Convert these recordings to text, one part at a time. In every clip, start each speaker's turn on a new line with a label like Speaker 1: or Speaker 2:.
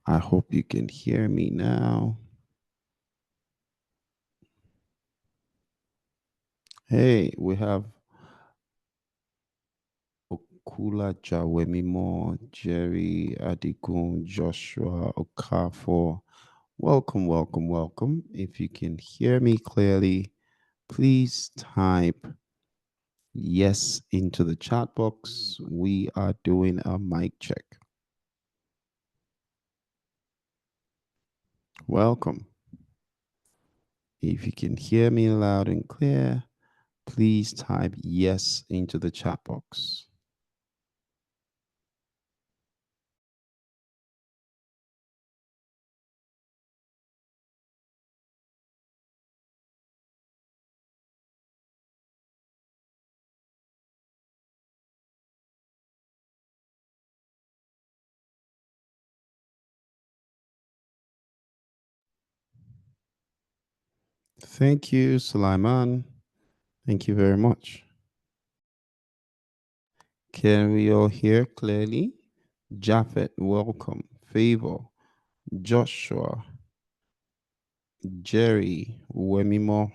Speaker 1: I hope you can hear me now. Hey, we have Okula Jawemimo, Jerry, Adigun, Joshua, Okafor. Welcome, welcome, welcome. If you can hear me clearly, please type yes into the chat box. We are doing a mic check. Welcome. If you can hear me loud and clear, please type yes into the chat box. Thank you, Sulaiman. Thank you very much. Can we all hear clearly? Japhet, welcome. Favor, Joshua, Jerry, Wemimo.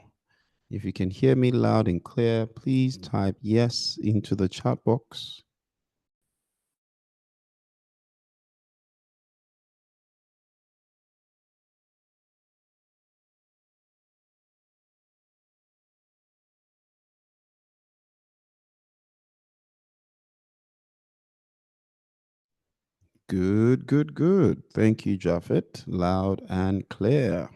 Speaker 1: If you can hear me loud and clear, please type yes into the chat box. Good, good, good. Thank you, Japhet. Loud and clear.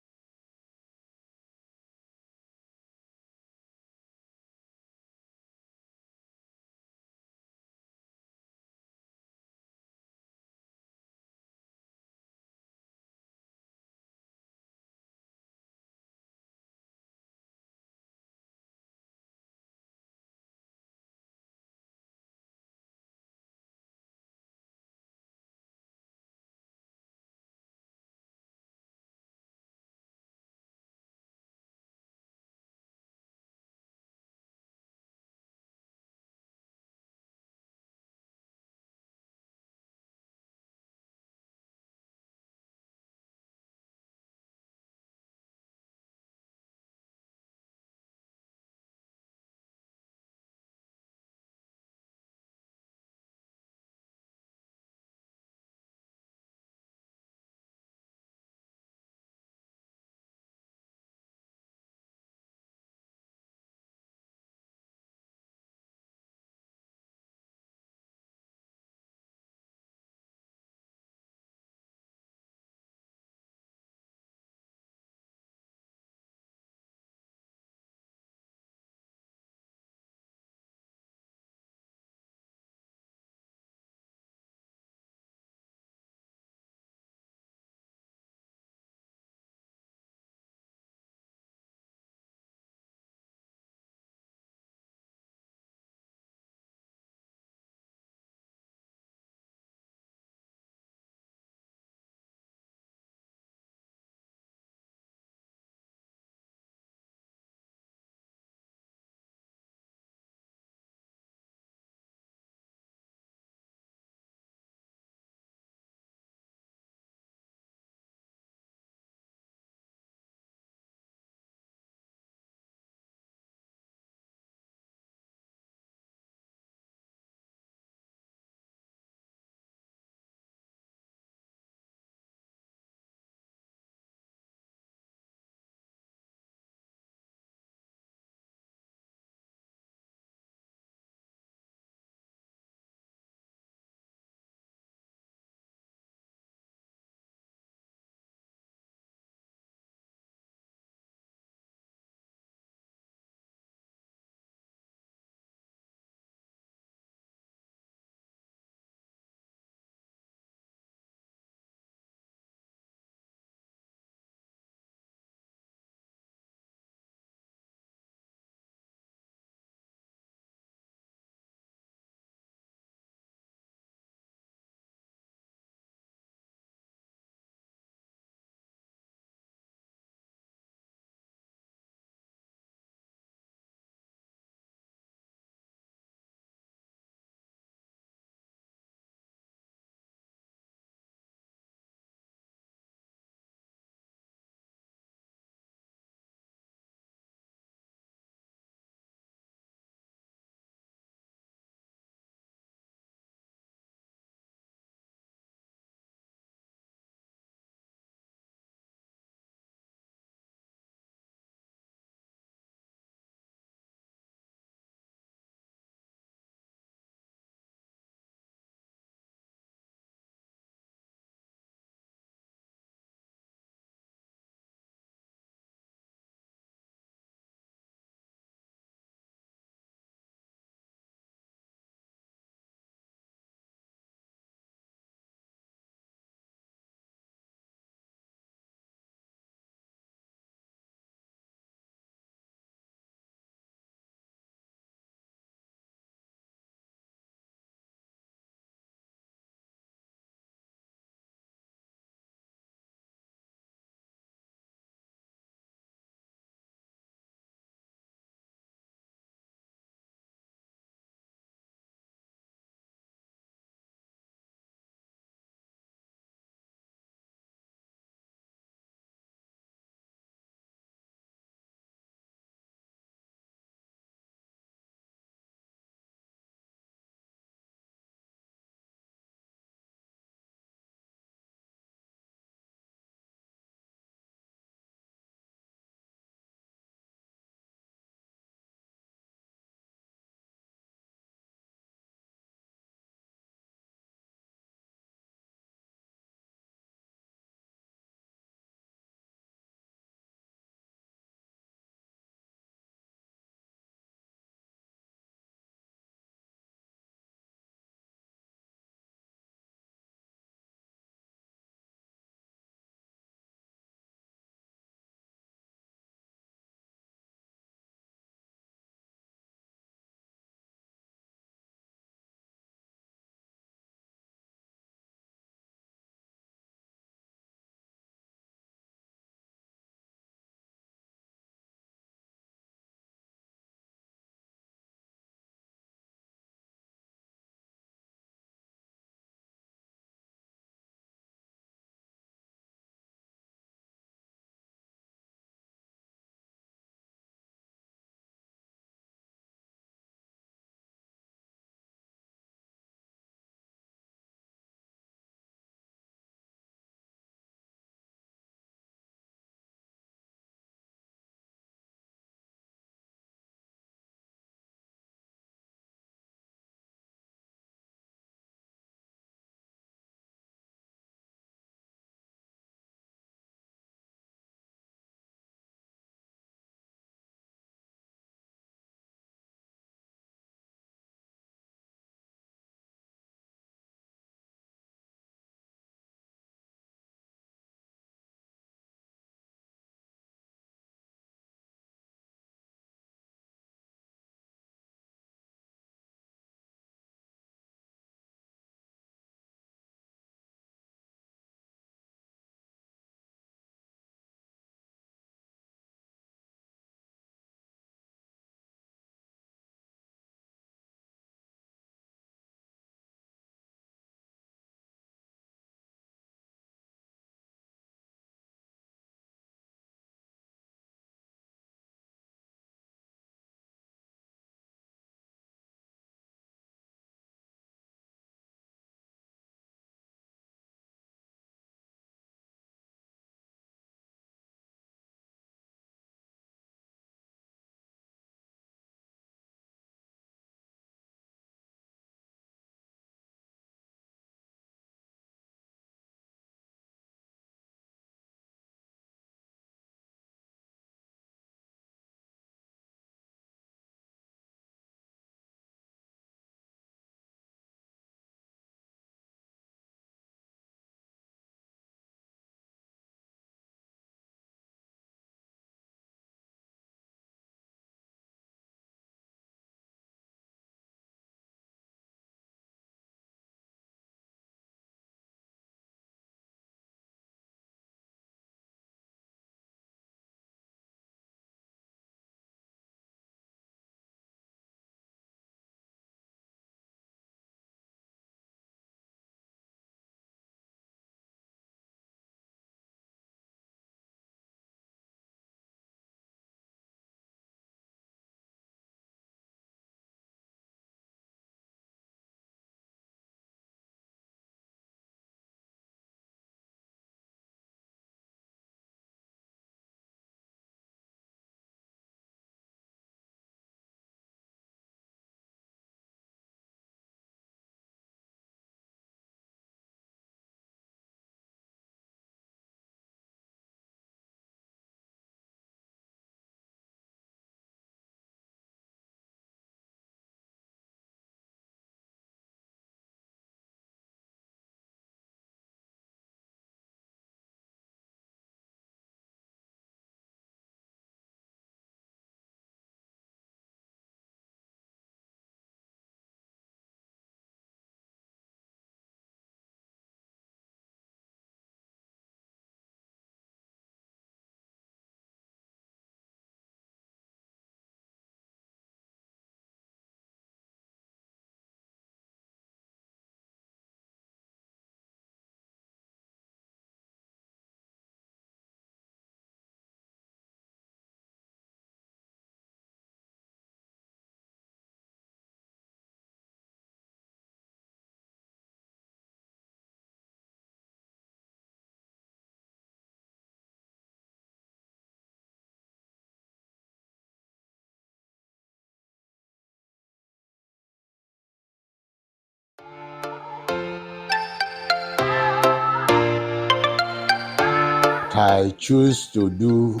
Speaker 2: but I choose to do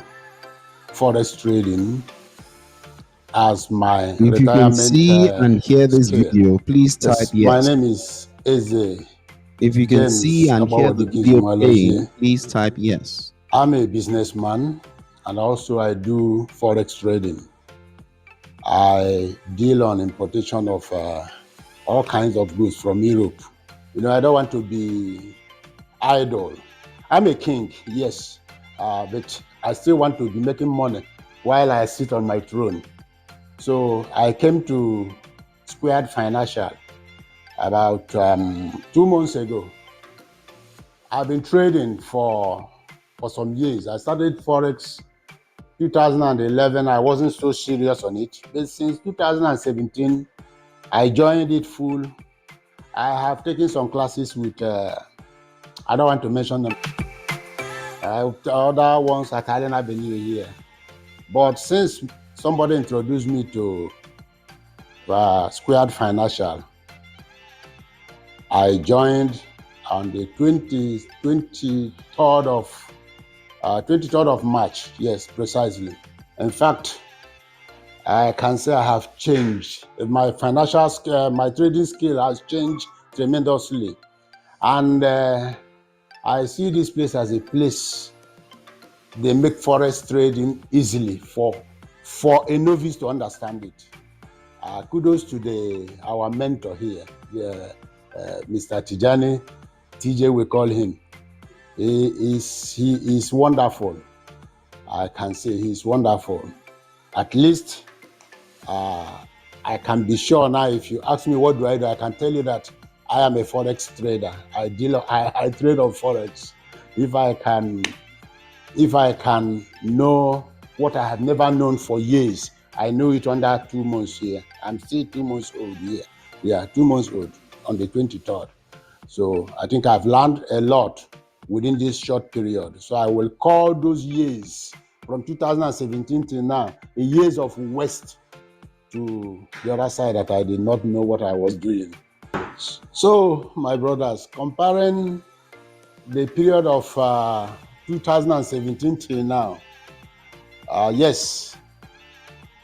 Speaker 2: forex trading as my
Speaker 1: If you can
Speaker 2: retirement
Speaker 1: see and hear this
Speaker 2: skill.
Speaker 1: video, please type
Speaker 2: Yes, my
Speaker 1: yes.
Speaker 2: name is Eze
Speaker 1: If you can see
Speaker 2: James
Speaker 1: and hear the
Speaker 2: Abawodikins
Speaker 1: video playing,
Speaker 2: Mwalozie.
Speaker 1: please type yes.
Speaker 2: I'm a businessman and also I do forex trading. I deal on importation of all kinds of goods from Europe. I don't want to be idle. I'm a king, yes, but I still want to be making money while I sit on my throne. So I came to Squared Financial about 2 months ago. I've been trading for some years. I started Forex 2011. I wasn't so serious on it. But since 2017, I joined it full. I have taken some classes with, I don't want to mention them. Other ones at Allen Avenue here. But since somebody introduced me to Squared Financial, I joined on the 23rd of March. Yes, precisely. In fact, I can say I have changed. My financial skill, my trading skill has changed tremendously. And I see this place as a place they make forex trading easily for a novice to understand it. Kudos to our mentor here, Mr. Tijani. TJ, we call him. He is wonderful. I can say he's wonderful. At least I can be sure now. If you ask me what do, I can tell you that I am a forex trader. I trade on forex. If I can know what I have never known for years, I know it under 2 months here. I'm still 2 months old here. Yeah, 2 months old on the 23rd. So I think I've learned a lot within this short period. So I will call those years from 2017 till now the years of waste to the other side that I did not know what I was doing. So, my brothers, comparing the period of 2017 till now, yes,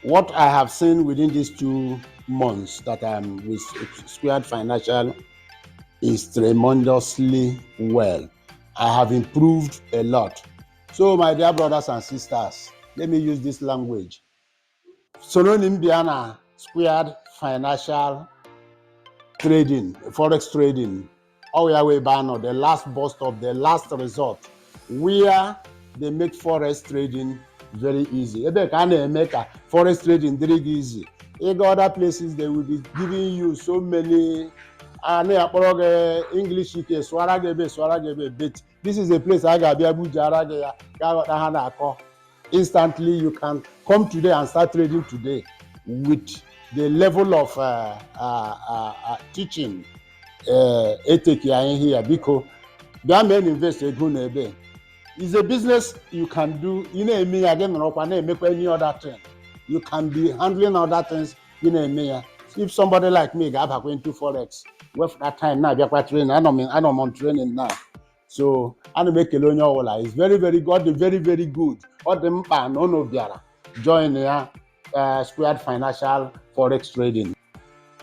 Speaker 2: what I have seen within these 2 months that I'm with Squared Financial is tremendously well. I have improved a lot. So, my dear brothers and sisters, let me use this language. Sononim Biana Squared Financial trading, forex trading, way banner, the last bus stop, the last resort, where they make forex trading very easy. Ebe ka na-eme ka forex trading very easy. You go other places, they will be giving you so many English but this is a place I ga instantly. You can come today and start trading today with the level of teaching eteki anyị here biko bịa mee invest ego n'ebe. It's a business you can do. Ị na-eme ya gị nọrọkwa na-emekwa any other thing. You can be handling other things ị na-eme ya. If somebody like me ga-abakwa into forex with that time na-abịakwa training, anọ m on training now. So ana m ekele onye ọbụla. It's very very good, very very good. Ọ dị mkpa na unu bịara join ya Squared Financial Forex Trading.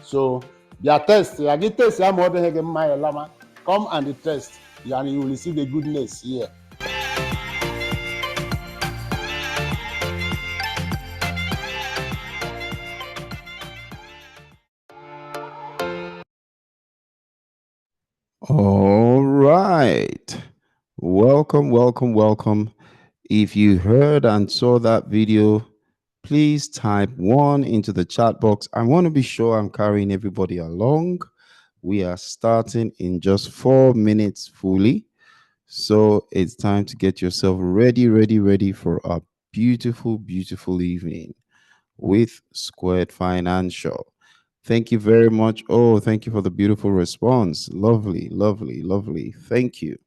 Speaker 2: So their test, ya gị test ya ma ọ dịghị gị mma ya lama. Come and test and you will see the goodness here.
Speaker 1: All right. Welcome, welcome, welcome. If you heard and saw that video, please type 1 into the chat box. I want to be sure I'm carrying everybody along. We are starting in just 4 minutes fully. So it's time to get yourself ready for a beautiful, beautiful evening with Squared Financial. Thank you very much. Oh, thank you for the beautiful response. Lovely, lovely, lovely. Thank you.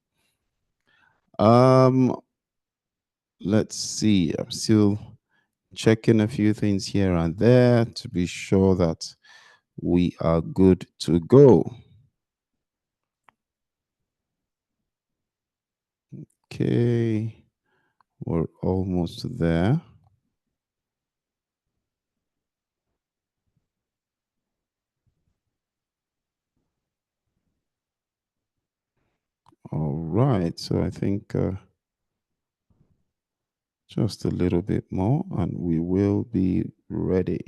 Speaker 1: Let's see. I'm still checking a few things here and there to be sure that we are good to go. Okay. We're almost there. All right. So I think just a little bit more and we will be ready.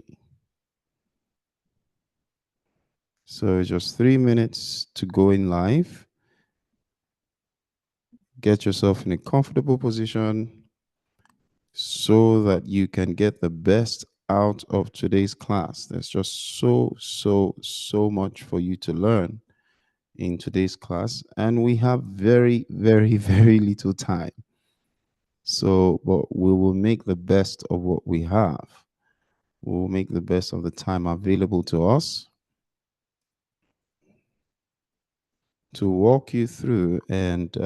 Speaker 1: So just 3 minutes to go in live. Get yourself in a comfortable position so that you can get the best out of today's class. There's just so much for you to learn in today's class, and we have very, very, very little time. So, but we will make the best of what we have. We'll make the best of the time available to us to walk you through and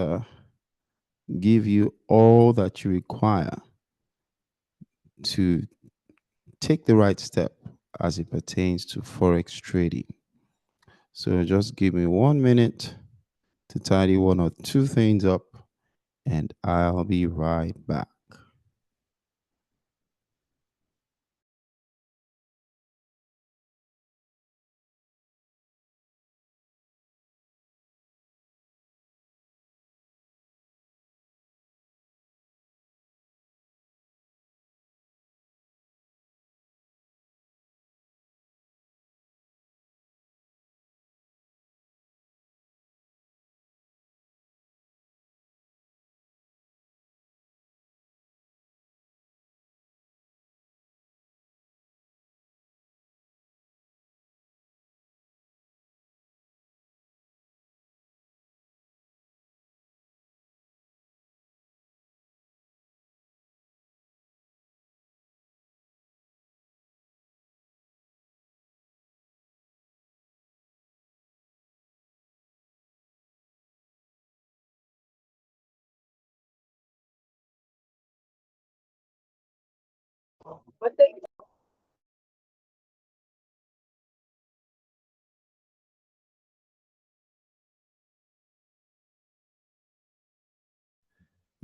Speaker 1: give you all that you require to take the right step as it pertains to forex trading. So just give me 1 minute to tidy one or two things up, and I'll be right back.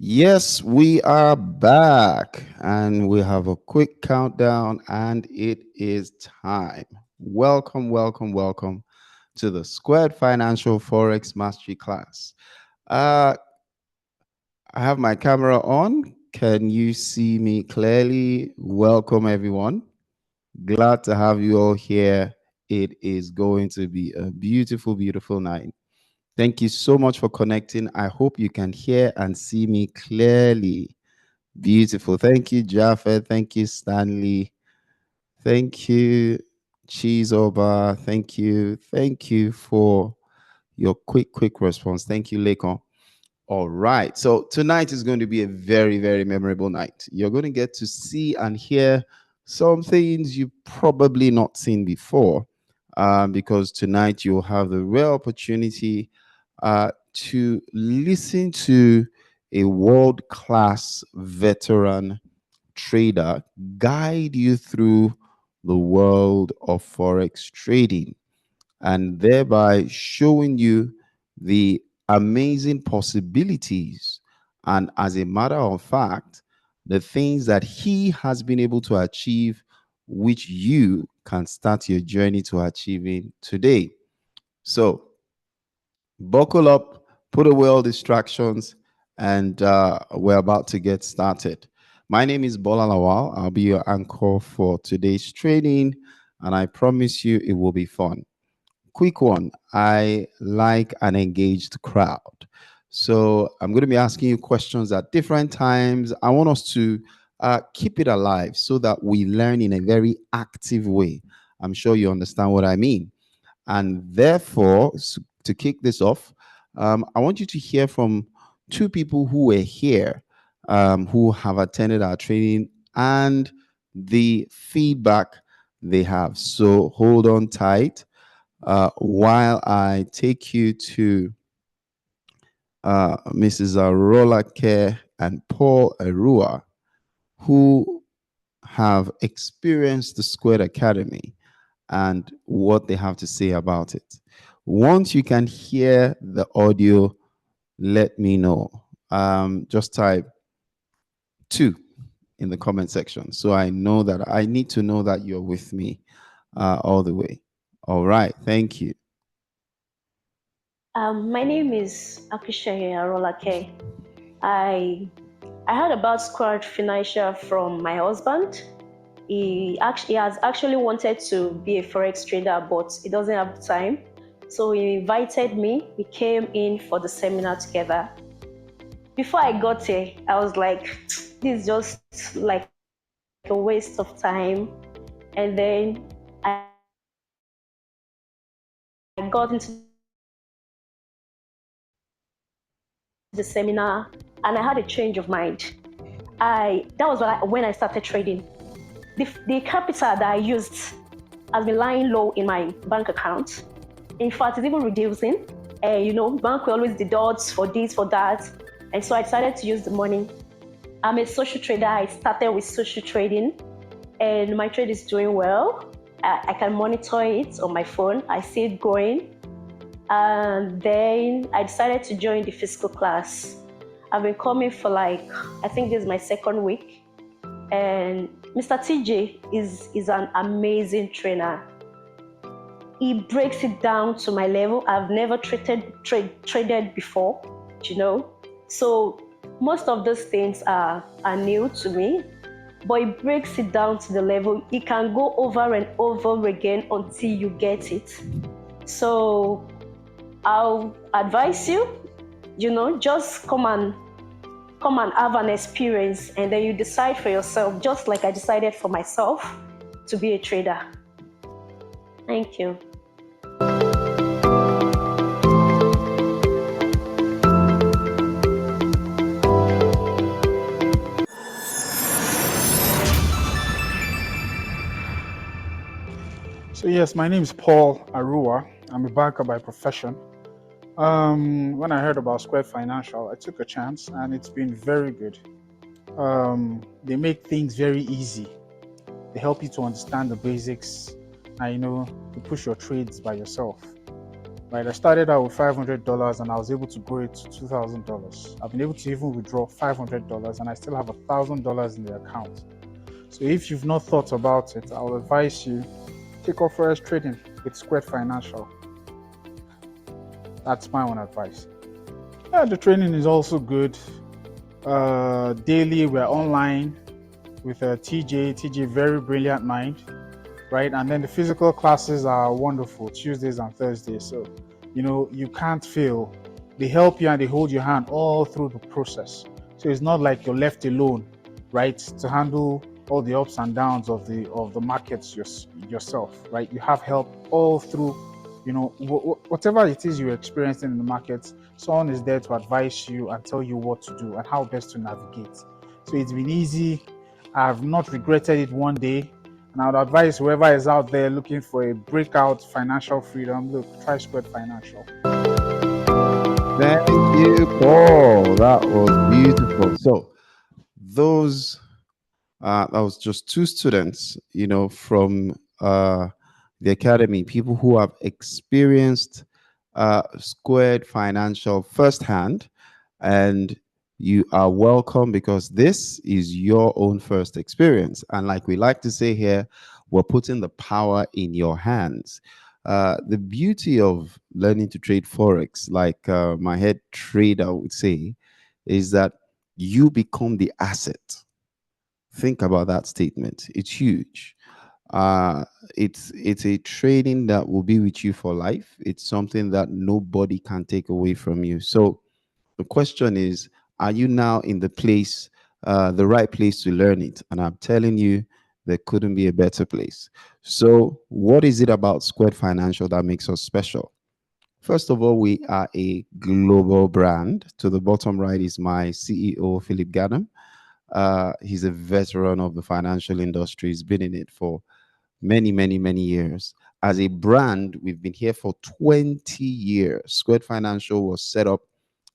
Speaker 1: Yes, we are back and we have a quick countdown and it is time. Welcome, welcome, welcome to the Squared Financial Forex Mastery class. Uh, I have my camera on. Can you see me clearly? Welcome, everyone. Glad to have you all here. It is going to be a beautiful, beautiful night. Thank you so much for connecting. I hope you can hear and see me clearly. Beautiful. Thank you, Jaffa. Thank you, Stanley. Thank you, Chizoba. Thank you. Thank you for your quick response. Thank you, Lekon. All right. So tonight is going to be a very, very memorable night. You're going to get to see and hear some things you've probably not seen before, because tonight you'll have the rare opportunity to listen to a world-class veteran trader guide you through the world of forex trading and thereby showing you the amazing possibilities and, as a matter of fact, the things that he has been able to achieve, which you can start your journey to achieving today. So buckle up, put away all distractions, and we're about to get started. My name is Bola Lawal. I'll be your anchor for today's training, and I promise you it will be fun. Quick one. I like an engaged crowd. So I'm going to be asking you questions at different times. I want us to keep it alive so that we learn in a very active way. I'm sure you understand what I mean. And therefore, to kick this off, I want you to hear from two people who were here, who have attended our training, and the feedback they have. So hold on tight while I take you to Mrs. Arola Care and Paul Arua, who have experienced the Squared Academy and what they have to say about it. Once you can hear the audio, let me know. Just type two in the comment section. So I know that I need to know that you're with me all the way. All right. Thank you.
Speaker 3: My name is Akushaye Arolake. I I heard about Squared Financial from my husband. He has actually wanted to be a forex trader, but he doesn't have the time. So he invited me. We came in for the seminar together. Before I got here, I was like, this is just like a waste of time. And then I got into the seminar and I had a change of mind. I that was when I started trading. When I started trading. The capital that I used has been lying low in my bank account. In fact, it's even reducing. Bank will always deduct for this, for that. And so I decided to use the money. I'm a social trader. I started with social trading, and my trade is doing well. I can monitor it on my phone. I see it growing. And then I decided to join the physical class. I've been coming for I think this is my second week. And Mr. TJ is an amazing trainer. He breaks it down to my level. I've never traded before, you know. So most of those things are new to me, but he breaks it down to the level. He can go over and over again until you get it. So I'll advise you, just come and have an experience, and then you decide for yourself, just like I decided for myself to be a trader. Thank you.
Speaker 4: So yes, my name is Paul Arua. I'm a banker by profession. When I heard about Square Financial, I took a chance, and it's been very good. They make things very easy. They help you to understand the basics, and to push your trades by yourself. Right, I started out with $500, and I was able to grow it to $2,000. I've been able to even withdraw $500, and I still have $1,000 in the account. So if you've not thought about it, I will advise you take off forex trading with Squared Financial. That's my own advice. Yeah, the training is also good. Daily, we're online with TJ. TJ, very brilliant mind, right? And then the physical classes are wonderful, Tuesdays and Thursdays. So, you can't fail. They help you and they hold your hand all through the process. So it's not like you're left alone, right, to handle all the ups and downs of the markets yourself, right? You have help all through. Whatever it is you're experiencing in the markets, someone is there to advise you and tell you what to do and how best to navigate. So it's been easy. I've not regretted it one day. And I would advise whoever is out there looking for a breakout financial freedom, look, try Squared Financial.
Speaker 1: Thank you, Paul. That was beautiful. So those that was just two students, from the academy, people who have experienced Squared Financial firsthand, and you are welcome because this is your own first experience. And like we like to say here, we're putting the power in your hands. The beauty of learning to trade forex, like my head trader would say, is that you become the asset. Think about that statement. It's huge. uh it's a training that will be with you for life. It's something that nobody can take away from you. So the question is, are you now in the right place to learn it? And I'm telling you, there couldn't be a better place. So what is it about Squared Financial that makes us special? First of all, we are a global brand. To the bottom right is my CEO, Philip Gadam. He's a veteran of the financial industry. He's been in it for many, many, many years. As a brand, we've been here for 20 years. Squared Financial was set up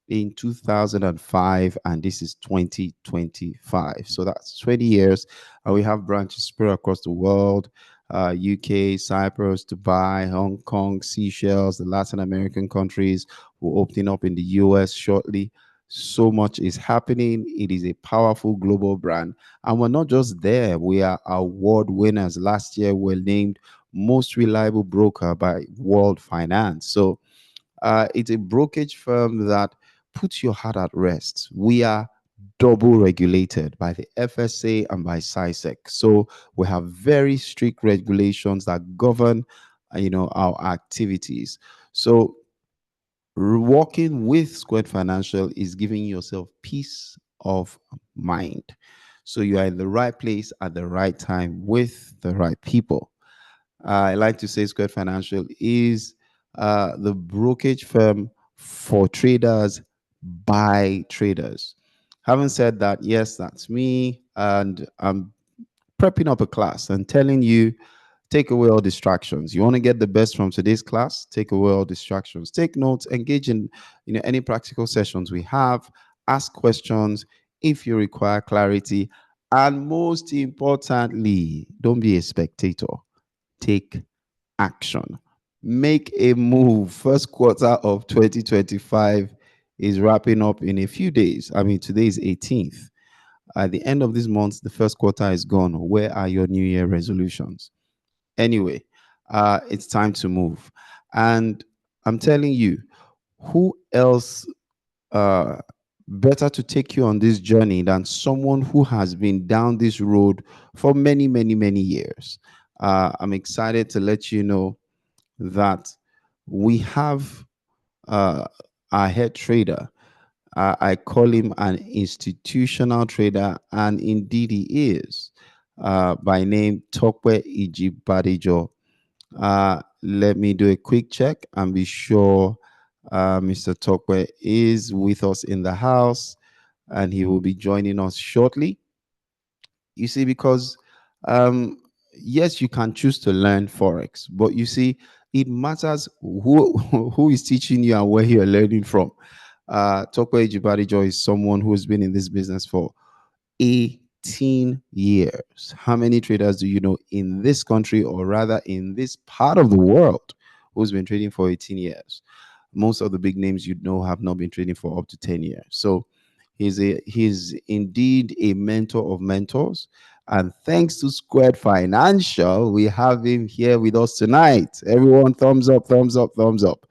Speaker 1: in 2005, and this is 2025. So that's 20 years. And we have branches spread across the world: UK, Cyprus, Dubai, Hong Kong, Seychelles, the Latin American countries. We're opening up in the US shortly. So much is happening. It is a powerful global brand. And we're not just there, we are award winners. Last year, we're named most reliable broker by World Finance. So it's a brokerage firm that puts your heart at rest. We are double regulated by the FSA and by SISEC. So we have very strict regulations that govern, our activities. So working with Squared Financial is giving yourself peace of mind. So you are in the right place at the right time with the right people. I like to say Squared Financial is the brokerage firm for traders by traders. Having said that, yes, that's me, and I'm prepping up a class and telling you, take away all distractions. You want to get the best from today's class? Take away all distractions. Take notes, engage in any practical sessions we have, ask questions if you require clarity, and most importantly, don't be a spectator. Take action. Make a move. First quarter of 2025 is wrapping up in a few days. I mean, today is 18th. At the end of this month, the first quarter is gone. Where are your New Year resolutions? Anyway, it's time to move. And I'm telling you, who else better to take you on this journey than someone who has been down this road for many, many, many years? I'm excited to let you know that we have our head trader. I call him an institutional trader, and indeed he is, by name Tokwe Ijibadijo. Let me do a quick check and be sure Mr. Tokwe is with us in the house, and he will be joining us shortly. You see, because um, yes, you can choose to learn forex, but you see, it matters who who is teaching you and where you are learning from. Tokwe Ejibadijo is someone who has been in this business for 18 years. How many traders do you know in this country, or rather in this part of the world, who's been trading for 18 years? Most of the big names you know have not been trading for up to 10 years. So he's indeed a mentor of mentors. And thanks to Squared Financial, we have him here with us tonight. Everyone, thumbs up, thumbs up, thumbs up.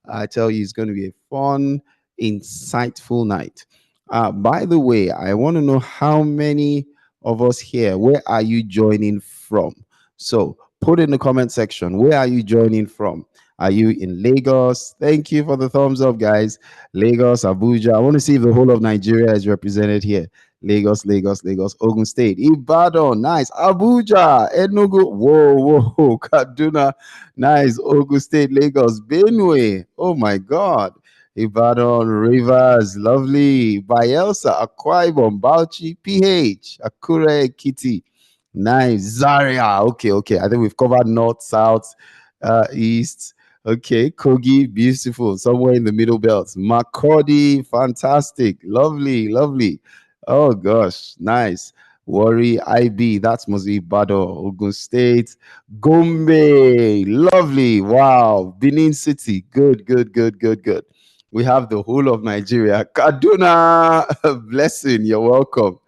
Speaker 1: I tell you, it's going to be a fun, insightful night. By the way, I want to know how many of us here, where are you joining from? So put in the comment section, where are you joining from? Are you in Lagos? Thank you for the thumbs up, guys. Lagos, Abuja. I want to see if the whole of Nigeria is represented here. Lagos, Lagos, Lagos, Ogun State, Ibadan, nice. Abuja, Enugu, whoa, Kaduna, nice. Ogun State, Lagos, Benue, oh my God. Ibadan, Rivers, lovely. Bayelsa, Akwa Ibom, Bauchi, PH, Akure, Kitty, nice. Zaria, okay. I think we've covered north, south, east. Okay, Kogi, beautiful. Somewhere in the middle belt. Makurdi, fantastic. Lovely. Oh gosh, nice. Warri, IB, that must be Bado, Ogun State. Gombe, lovely. Wow. Benin City, good. We have the whole of Nigeria. Kaduna, blessing. You're welcome.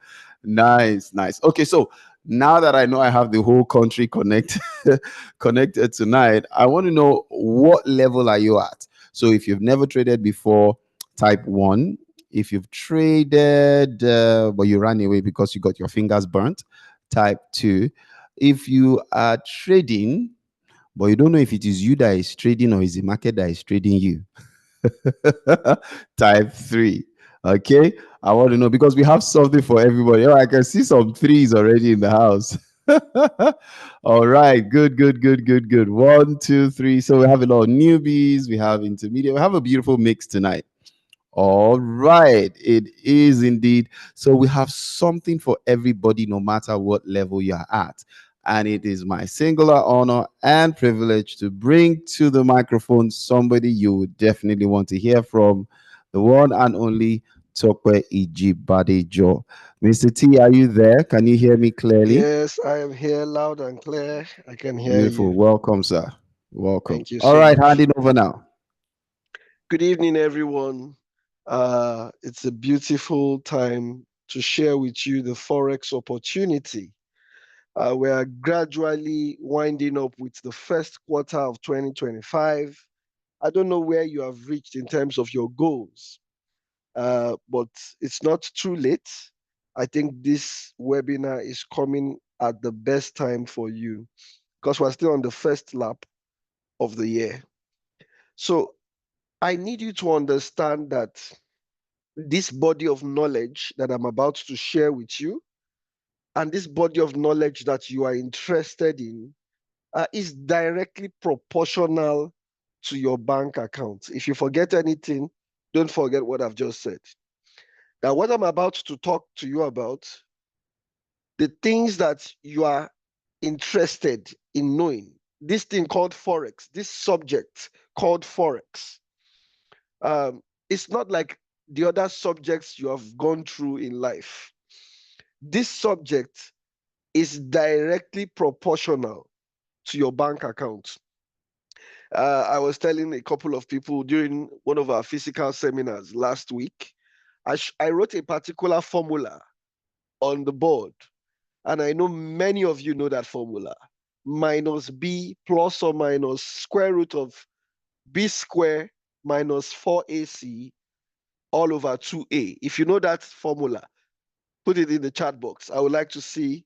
Speaker 1: Nice. Okay, so now that I know I have the whole country connected tonight, I want to know, what level are you at? So if you've never traded before, type 1. If you've traded but you ran away because you got your fingers burnt, type 2. If you are trading but you don't know if it is you that is trading or is the market that is trading you, type 3. Okay, I want to know, because we have something for everybody. Oh, I can see some threes already in the house. All right, good. 1, 2, 3. So we have a lot of newbies, we have intermediate, we have a beautiful mix tonight. All right, it is indeed. So we have something for everybody, no matter what level you're at. And it is my singular honor and privilege to bring to the microphone somebody you would definitely want to hear from, the one and only Tokwe Ijibadejo. Mr. T, are you there? Can you hear me clearly?
Speaker 5: Yes, I am here loud and clear. I can hear
Speaker 1: Beautiful.
Speaker 5: you.
Speaker 1: Welcome, sir. Welcome.
Speaker 5: Thank you
Speaker 1: All
Speaker 5: so
Speaker 1: right,
Speaker 5: much.
Speaker 1: handing over now.
Speaker 5: Good evening, everyone. It's a beautiful time to share with you the forex opportunity. We are gradually winding up with the first quarter of 2025. I don't know where you have reached in terms of your goals, but it's not too late. I think this webinar is coming at the best time for you because we're still on the first lap of the year. So I need you to understand that this body of knowledge that I'm about to share with you, and this body of knowledge that you are interested in, is directly proportional to your bank account. If you forget anything, don't forget what I've just said. Now, what I'm about to talk to you about, the things that you are interested in knowing, this thing called forex, this subject called forex, it's not like the other subjects you have gone through in life. This subject is directly proportional to your bank account. I was telling a couple of people during one of our physical seminars last week, I wrote a particular formula on the board, and I know many of you know that formula. Minus b plus or minus square root of b square minus 4ac all over 2a. If you know that formula, put it in the chat box. I would like to see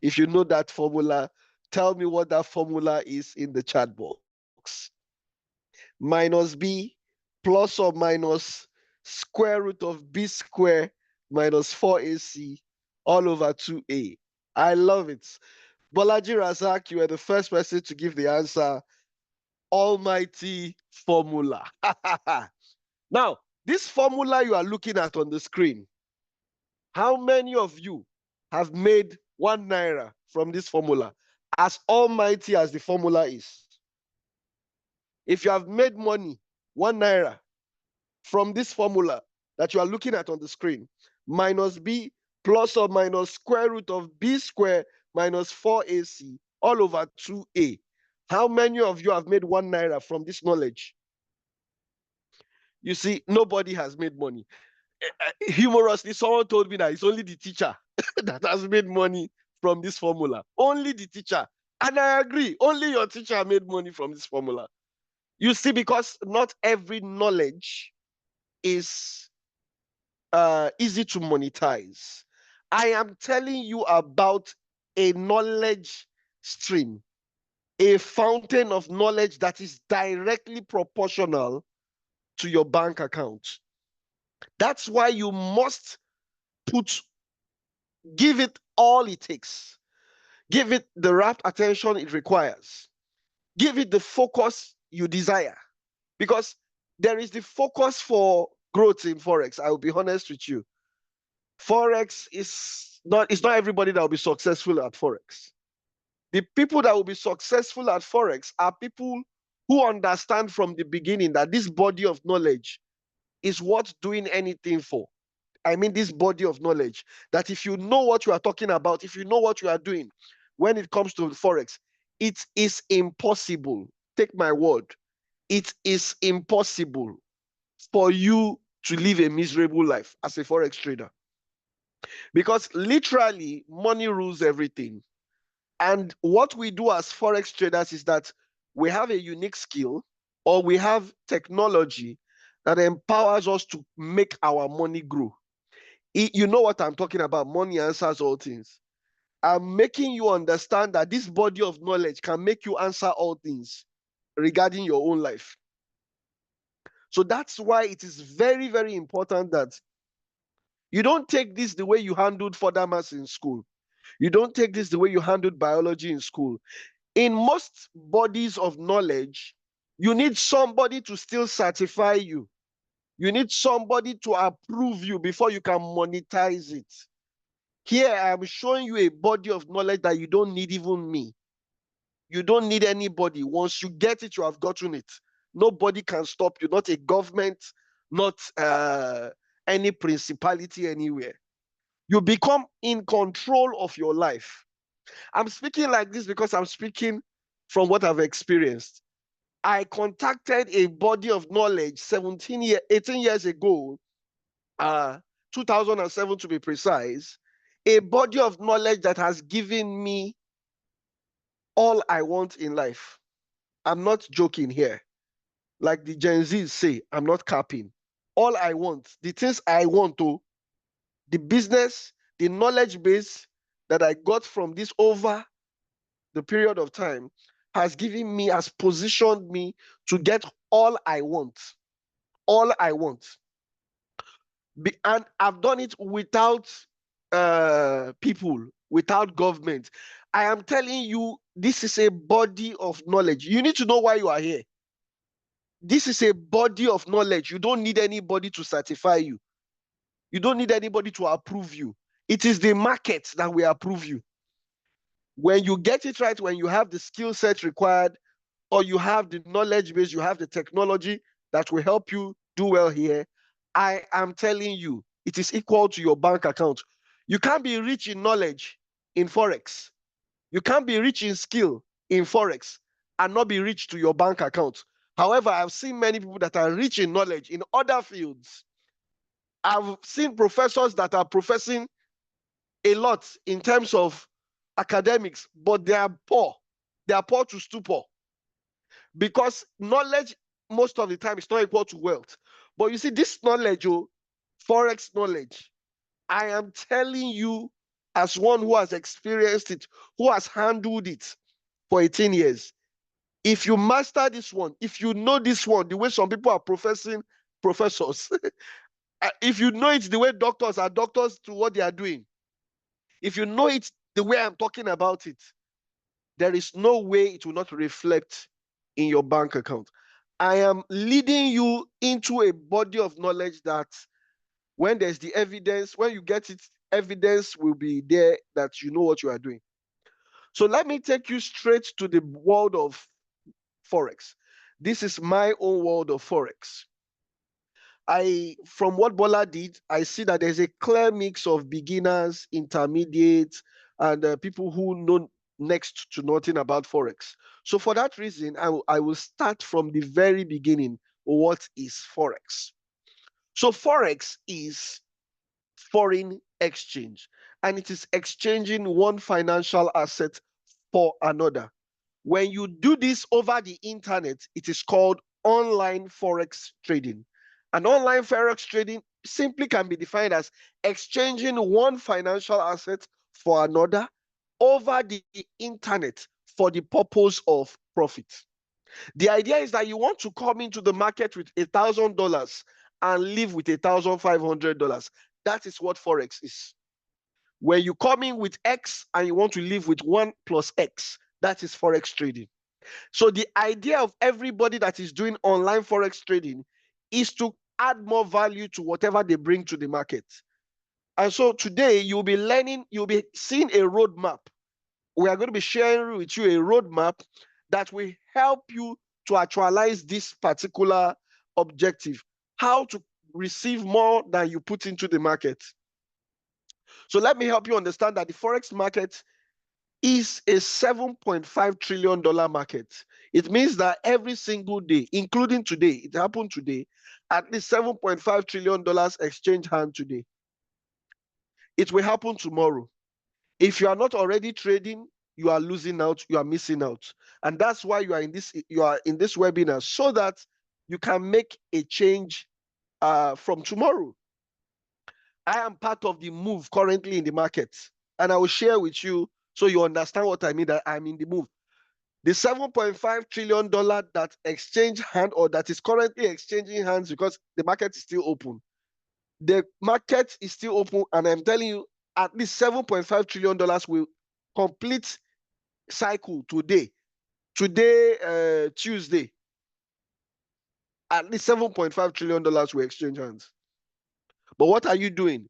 Speaker 5: if you know that formula. Tell me what that formula is in the chat box. Minus b plus or minus square root of b square minus 4ac all over 2a. I love it. Bolaji Razak, you are the first person to give the answer. Almighty formula. Now, this formula you are looking at on the screen, how many of you have made 1 naira from this formula? As almighty as the formula is. If you have made money, 1 naira, from this formula that you are looking at on the screen, minus b plus or minus square root of b square minus 4ac all over 2a. How many of you have made 1 naira from this knowledge? You see, nobody has made money. Humorously, someone told me that it's only the teacher that has made money from this formula. Only the teacher. And I agree, only your teacher made money from this formula. You see, because not every knowledge is easy to monetize. I am telling you about a knowledge stream, a fountain of knowledge that is directly proportional to your bank account. That's why you must give it all it takes. Give it the rapt attention it requires. Give it the focus you desire. Because there is the focus for growth in Forex. I will be honest with you. Forex it's not everybody that will be successful at Forex. The people that will be successful at Forex are people who understand from the beginning that this body of knowledge is worth doing anything for. I mean, this body of knowledge, that if you know what you are talking about, if you know what you are doing when it comes to Forex, it is impossible. Take my word. It is impossible for you to live a miserable life as a Forex trader. Because literally, money rules everything. And what we do as Forex traders is that we have a unique skill or we have technology that empowers us to make our money grow. You know what I'm talking about. Money answers all things. I'm making you understand that this body of knowledge can make you answer all things regarding your own life. So that's why it is very, very important that you don't take this the way you handled further maths in school. You don't take this the way you handled biology in school. In most bodies of knowledge, you need somebody to still certify you. You need somebody to approve you before you can monetize it. Here, I'm showing you a body of knowledge that you don't need even me. You don't need anybody. Once you get it, you have gotten it. Nobody can stop you, not a government, not any principality anywhere. You become in control of your life. I'm speaking like this because I'm speaking from what I've experienced. I contacted a body of knowledge 18 years ago, 2007 to be precise, a body of knowledge that has given me all I want in life. I'm not joking here. Like the Gen Zs say, I'm not capping. All I want, the things I want to, the business, the knowledge base that I got from this over the period of time has given me, has positioned me to get all I want. All I want. And I've done it without people, without government. I am telling you, this is a body of knowledge. You need to know why you are here. This is a body of knowledge. You don't need anybody to certify you. You don't need anybody to approve you. It is the market that will approve you. When you get it right, when you have the skill set required, or you have the knowledge base, you have the technology that will help you do well here, I am telling you, it is equal to your bank account. You can't be rich in knowledge in Forex. You can't be rich in skill in Forex and not be rich to your bank account. However, I've seen many people that are rich in knowledge in other fields. I've seen professors that are professing a lot in terms of academics, but they are poor. They are poor to stupor. Because knowledge, most of the time, is not equal to wealth. But you see, this knowledge, Forex knowledge, I am telling you, as one who has experienced it, who has handled it for 18 years, if you master this one, if you know this one, the way some people are professing professors, if you know it the way doctors are doctors to what they are doing, if you know it the way I'm talking about it, there is no way it will not reflect in your bank account. I am leading you into a body of knowledge that when there's the evidence, when you get it, evidence will be there that you know what you are doing. So let me take you straight to the world of Forex. This is my own world of Forex. From what Bola did, I see that there's a clear mix of beginners, intermediates, and people who know next to nothing about Forex. So for that reason, I will start from the very beginning. What is Forex? So Forex is foreign exchange, and it is exchanging one financial asset for another. When you do this over the internet, it is called online Forex trading. And online Forex trading simply can be defined as exchanging one financial asset for another over the internet for the purpose of profit. The idea is that you want to come into the market with $1,000 and leave with $1,500. That is what Forex is. When you come in with X and you want to live with 1 plus X, that is Forex trading. So the idea of everybody that is doing online Forex trading is to add more value to whatever they bring to the market. And so today you'll be learning, you'll be seeing a roadmap. We are going to be sharing with you a roadmap that will help you to actualize this particular objective, how to receive more than you put into the market. So let me help you understand that the Forex market is a $7.5 trillion market. It means that every single day, including today, it happened today, at least $7.5 trillion exchange hand today. It will happen tomorrow. If you are not already trading, you are losing out, you are missing out. And that's why you are in this webinar, so that you can make a change from tomorrow. I am part of the move currently in the market, and I will share with you so you understand what I mean, that I'm in the move. The $7.5 trillion that exchange hand, or that is currently exchanging hands, because the market is still open. The market is still open, and I'm telling you, at least $7.5 trillion will complete cycle today. Today, Tuesday, at least $7.5 trillion will exchange hands. But what are you doing?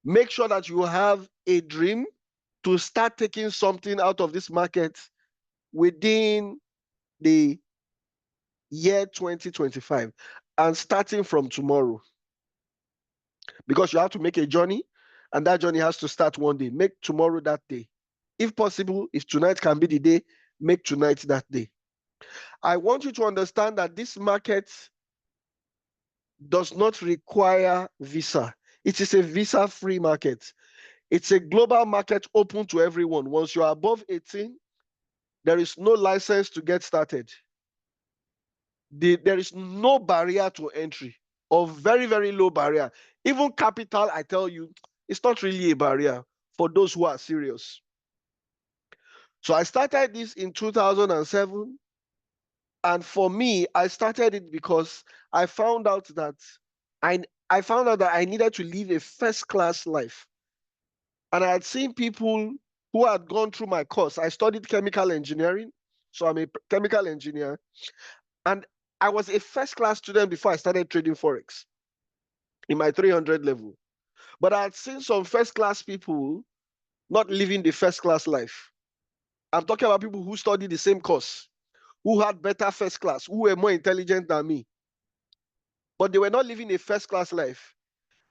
Speaker 5: Make sure that you have a dream to start taking something out of this market within the year 2025 and starting from tomorrow, because you have to make a journey, and that journey has to start one day. Make tomorrow that day. If possible, if tonight can be the day, make tonight that day. I want you to understand that this market does not require visa. It is a visa-free market. It's a global market open to everyone. Once you are above 18, there is no license to get started. There is no barrier to entry, or very, very low barrier. Even capital, I tell you, it's not really a barrier for those who are serious. So I started this in 2007. And for me, I started it because I found out that I needed to live a first-class life. And I had seen people who had gone through my course. I studied chemical engineering, so I'm a chemical engineer. And I was a first-class student before I started trading forex in my 300 level. But I had seen some first-class people not living the first-class life. I'm talking about people who studied the same course, who had better first class, who were more intelligent than me, but they were not living a first-class life.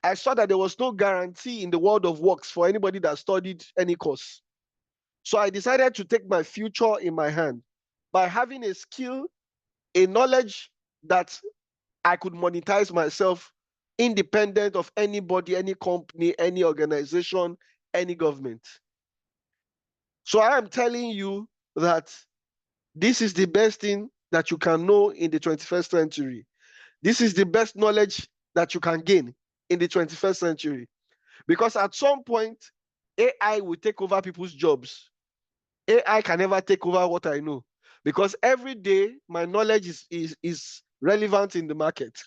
Speaker 5: I saw that there was no guarantee in the world of works for anybody that studied any course. So I decided to take my future in my hand by having a skill, a knowledge that I could monetize myself independent of anybody, any company, any organization, any government. So I am telling you that this is the best thing that you can know in the 21st century. This is the best knowledge that you can gain in the 21st century. Because at some point, AI will take over people's jobs. AI can never take over what I know. Because every day, my knowledge is relevant in the market.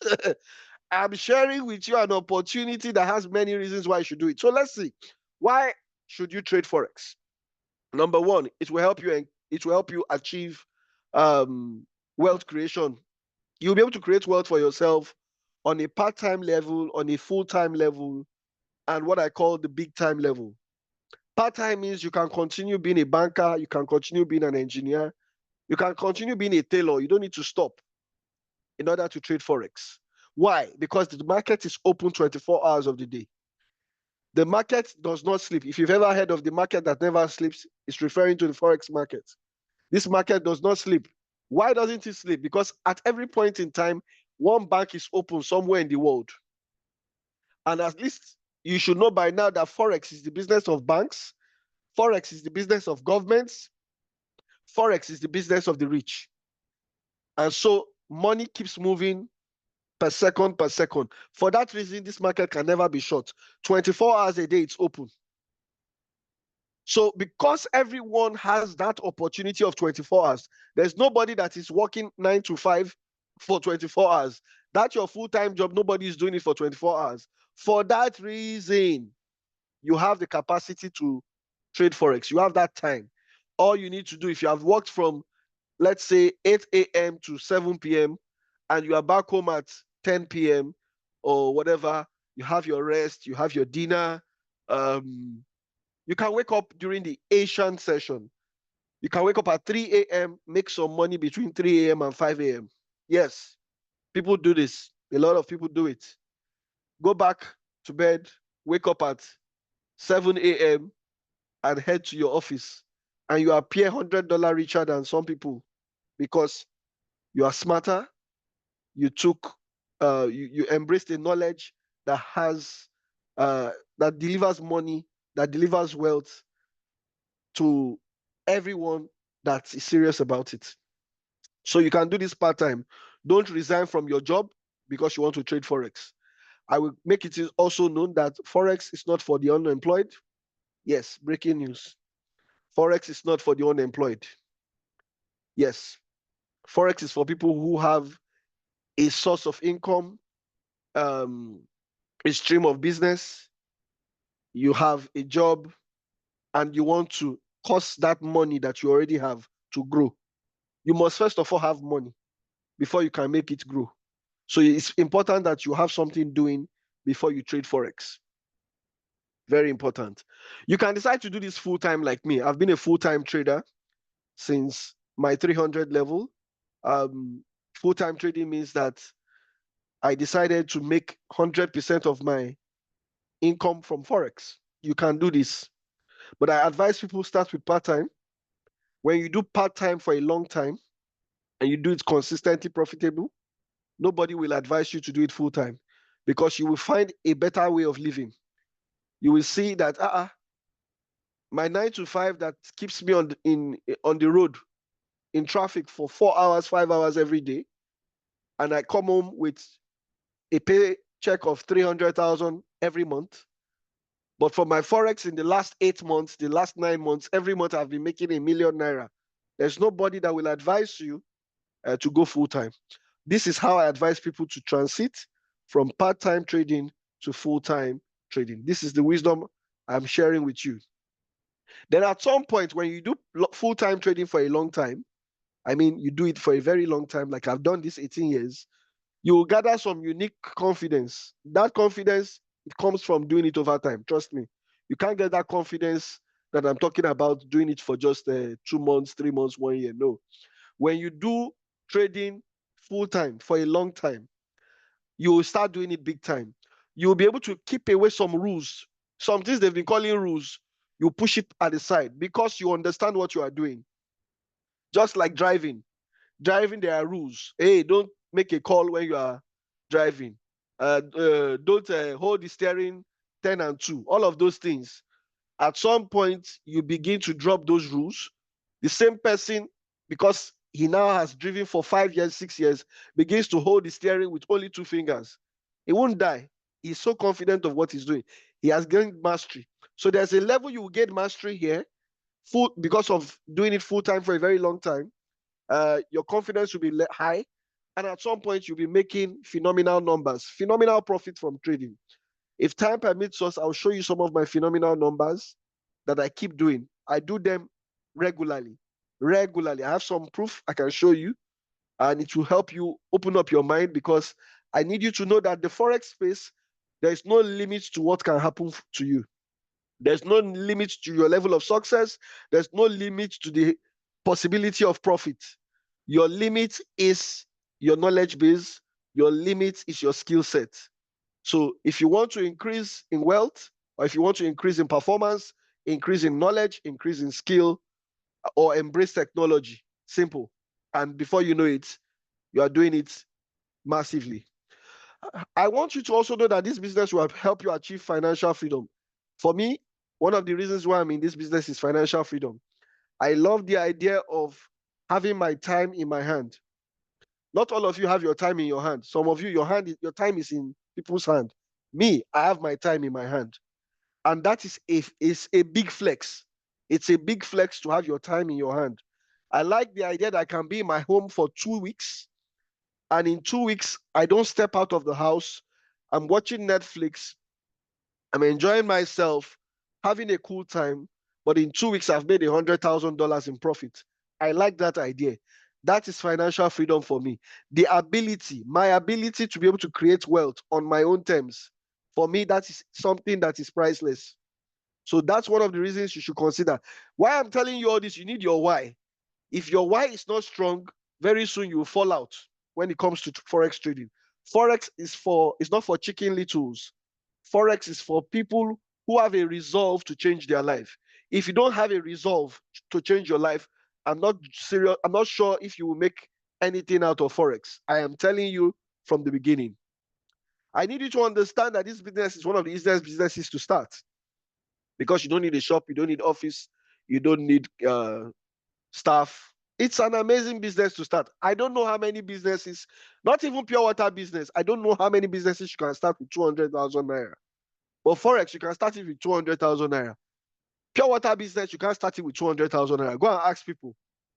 Speaker 5: I'm sharing with you an opportunity that has many reasons why you should do it. So let's see. Why should you trade Forex? Number one, it will help you achieve wealth creation. You'll be able to create wealth for yourself on a part-time level, on a full-time level, and what I call the big-time level. Part-time means you can continue being a banker, you can continue being an engineer, you can continue being a tailor. You don't need to stop in order to trade Forex. Why? Because the market is open 24 hours of the day. The market does not sleep. If you've ever heard of the market that never sleeps, it's referring to the Forex market. This market does not sleep. Why doesn't it sleep? Because at every point in time, one bank is open somewhere in the world. And at least you should know by now that Forex is the business of banks, Forex is the business of governments, Forex is the business of the rich. And so money keeps moving per second per second. For that reason, this market can never be short. 24 hours a day, it's open. So because everyone has that opportunity of 24 hours, there's nobody that is working 9 to 5 for 24 hours. That's your full-time job. Nobody is doing it for 24 hours. For that reason, you have the capacity to trade Forex. You have that time. All you need to do, if you have worked from, let's say, 8 a.m. to 7 p.m., and you are back home at 10 p.m. or whatever, you have your rest, you have your dinner, you can wake up during the Asian session. You can wake up at 3 a.m., make some money between 3 a.m. and 5 a.m. Yes, people do this. A lot of people do it. Go back to bed, wake up at 7 a.m. and head to your office. And you appear $100 richer than some people because you are smarter. You took, you embraced the knowledge that has, that delivers money, that delivers wealth to everyone that is serious about it. So you can do this part-time. Don't resign from your job because you want to trade Forex. I will make it also known that Forex is not for the unemployed. Yes, breaking news. Forex is not for the unemployed. Yes, Forex is for people who have a source of income, um, a stream of business. You have a job and you want to cause that money that you already have to grow. You must first of all have money before you can make it grow. So it's important that you have something doing before you trade Forex. Very important. You can decide to do this full time like me. I've been a full-time trader since my 300 level. Full-time trading means that I decided to make 100% of my income from Forex. You can do this. But I advise people start with part-time. When you do part-time for a long time, and you do it consistently profitable, nobody will advise you to do it full time, because you will find a better way of living. You will see that my 9 to 5 that keeps me on the road in traffic for 4 hours, 5 hours every day, and I come home with a paycheck of 300,000 every month. But for my forex in the last 8 months, the last 9 months, every month I've been making ₦1,000,000. There's nobody that will advise you to go full time. This is how I advise people to transit from part-time trading to full-time trading. This is the wisdom I'm sharing with you. Then at some point, when you do full-time trading for a long time, I mean, you do it for a very long time, like I've done this 18 years, you will gather some unique confidence. That confidence, it comes from doing it over time. Trust me. You can't get that confidence that I'm talking about doing it for just 2 months, 3 months, 1 year. No. When you do trading full time for a long time, you will start doing it big time. You will be able to keep away some rules. Some things they've been calling rules, you push it at the side because you understand what you are doing. Just like driving. Driving, there are rules. Hey, don't make a call when you are driving. Don't hold the steering 10 and 2. All of those things. At some point, you begin to drop those rules. The same person, because he now has driven for 5 years, 6 years, begins to hold the steering with only 2 fingers. He won't die. He's so confident of what he's doing. He has gained mastery. So there's a level you will get mastery here, because of doing it full time for a very long time. Your confidence will be high, and at some point you'll be making phenomenal numbers, phenomenal profit from trading. If time permits us, I'll show you some of my phenomenal numbers that I keep doing. I do them regularly. Regularly. I have some proof I can show you, and it will help you open up your mind, because I need you to know that the forex space, there is no limit to what can happen to you. There's no limit to your level of success. There's no limit to the possibility of profit. Your limit is your knowledge base. Your limit is your skill set. So if you want to increase in wealth, or if you want to increase in performance, increase in knowledge, increase in skill, or embrace technology, simple. And before you know it, you are doing it massively. I want you to also know that this business will help you achieve financial freedom. For me, one of the reasons why I'm in this business is financial freedom. I love the idea of having my time in my hand. Not all of you have your time in your hand. Some of you, your time is in people's hand. Me, I have my time in my hand. And that is a big flex. It's a big flex to have your time in your hand. I like the idea that I can be in my home for 2 weeks, and in 2 weeks, I don't step out of the house. I'm watching Netflix. I'm enjoying myself, having a cool time. But in 2 weeks, I've made $100,000 in profit. I like that idea. That is financial freedom for me. My ability to be able to create wealth on my own terms. For me, that is something that is priceless. So that's one of the reasons you should consider. Why I'm telling you all this, you need your why. If your why is not strong, very soon you will fall out when it comes to forex trading. Forex is not for chicken littles. Forex is for people who have a resolve to change their life. If you don't have a resolve to change your life, I'm not serious. I'm not sure if you will make anything out of forex. I am telling you from the beginning. I need you to understand that this business is one of the easiest businesses to start, because you don't need a shop, you don't need office, you don't need staff. It's an amazing business to start. I don't know how many businesses, not even pure water business, I don't know how many businesses you can start with 200,000 naira. But forex, you can start it with 200,000 naira. Pure water business, you can't start it with 200,000 naira. Go and ask people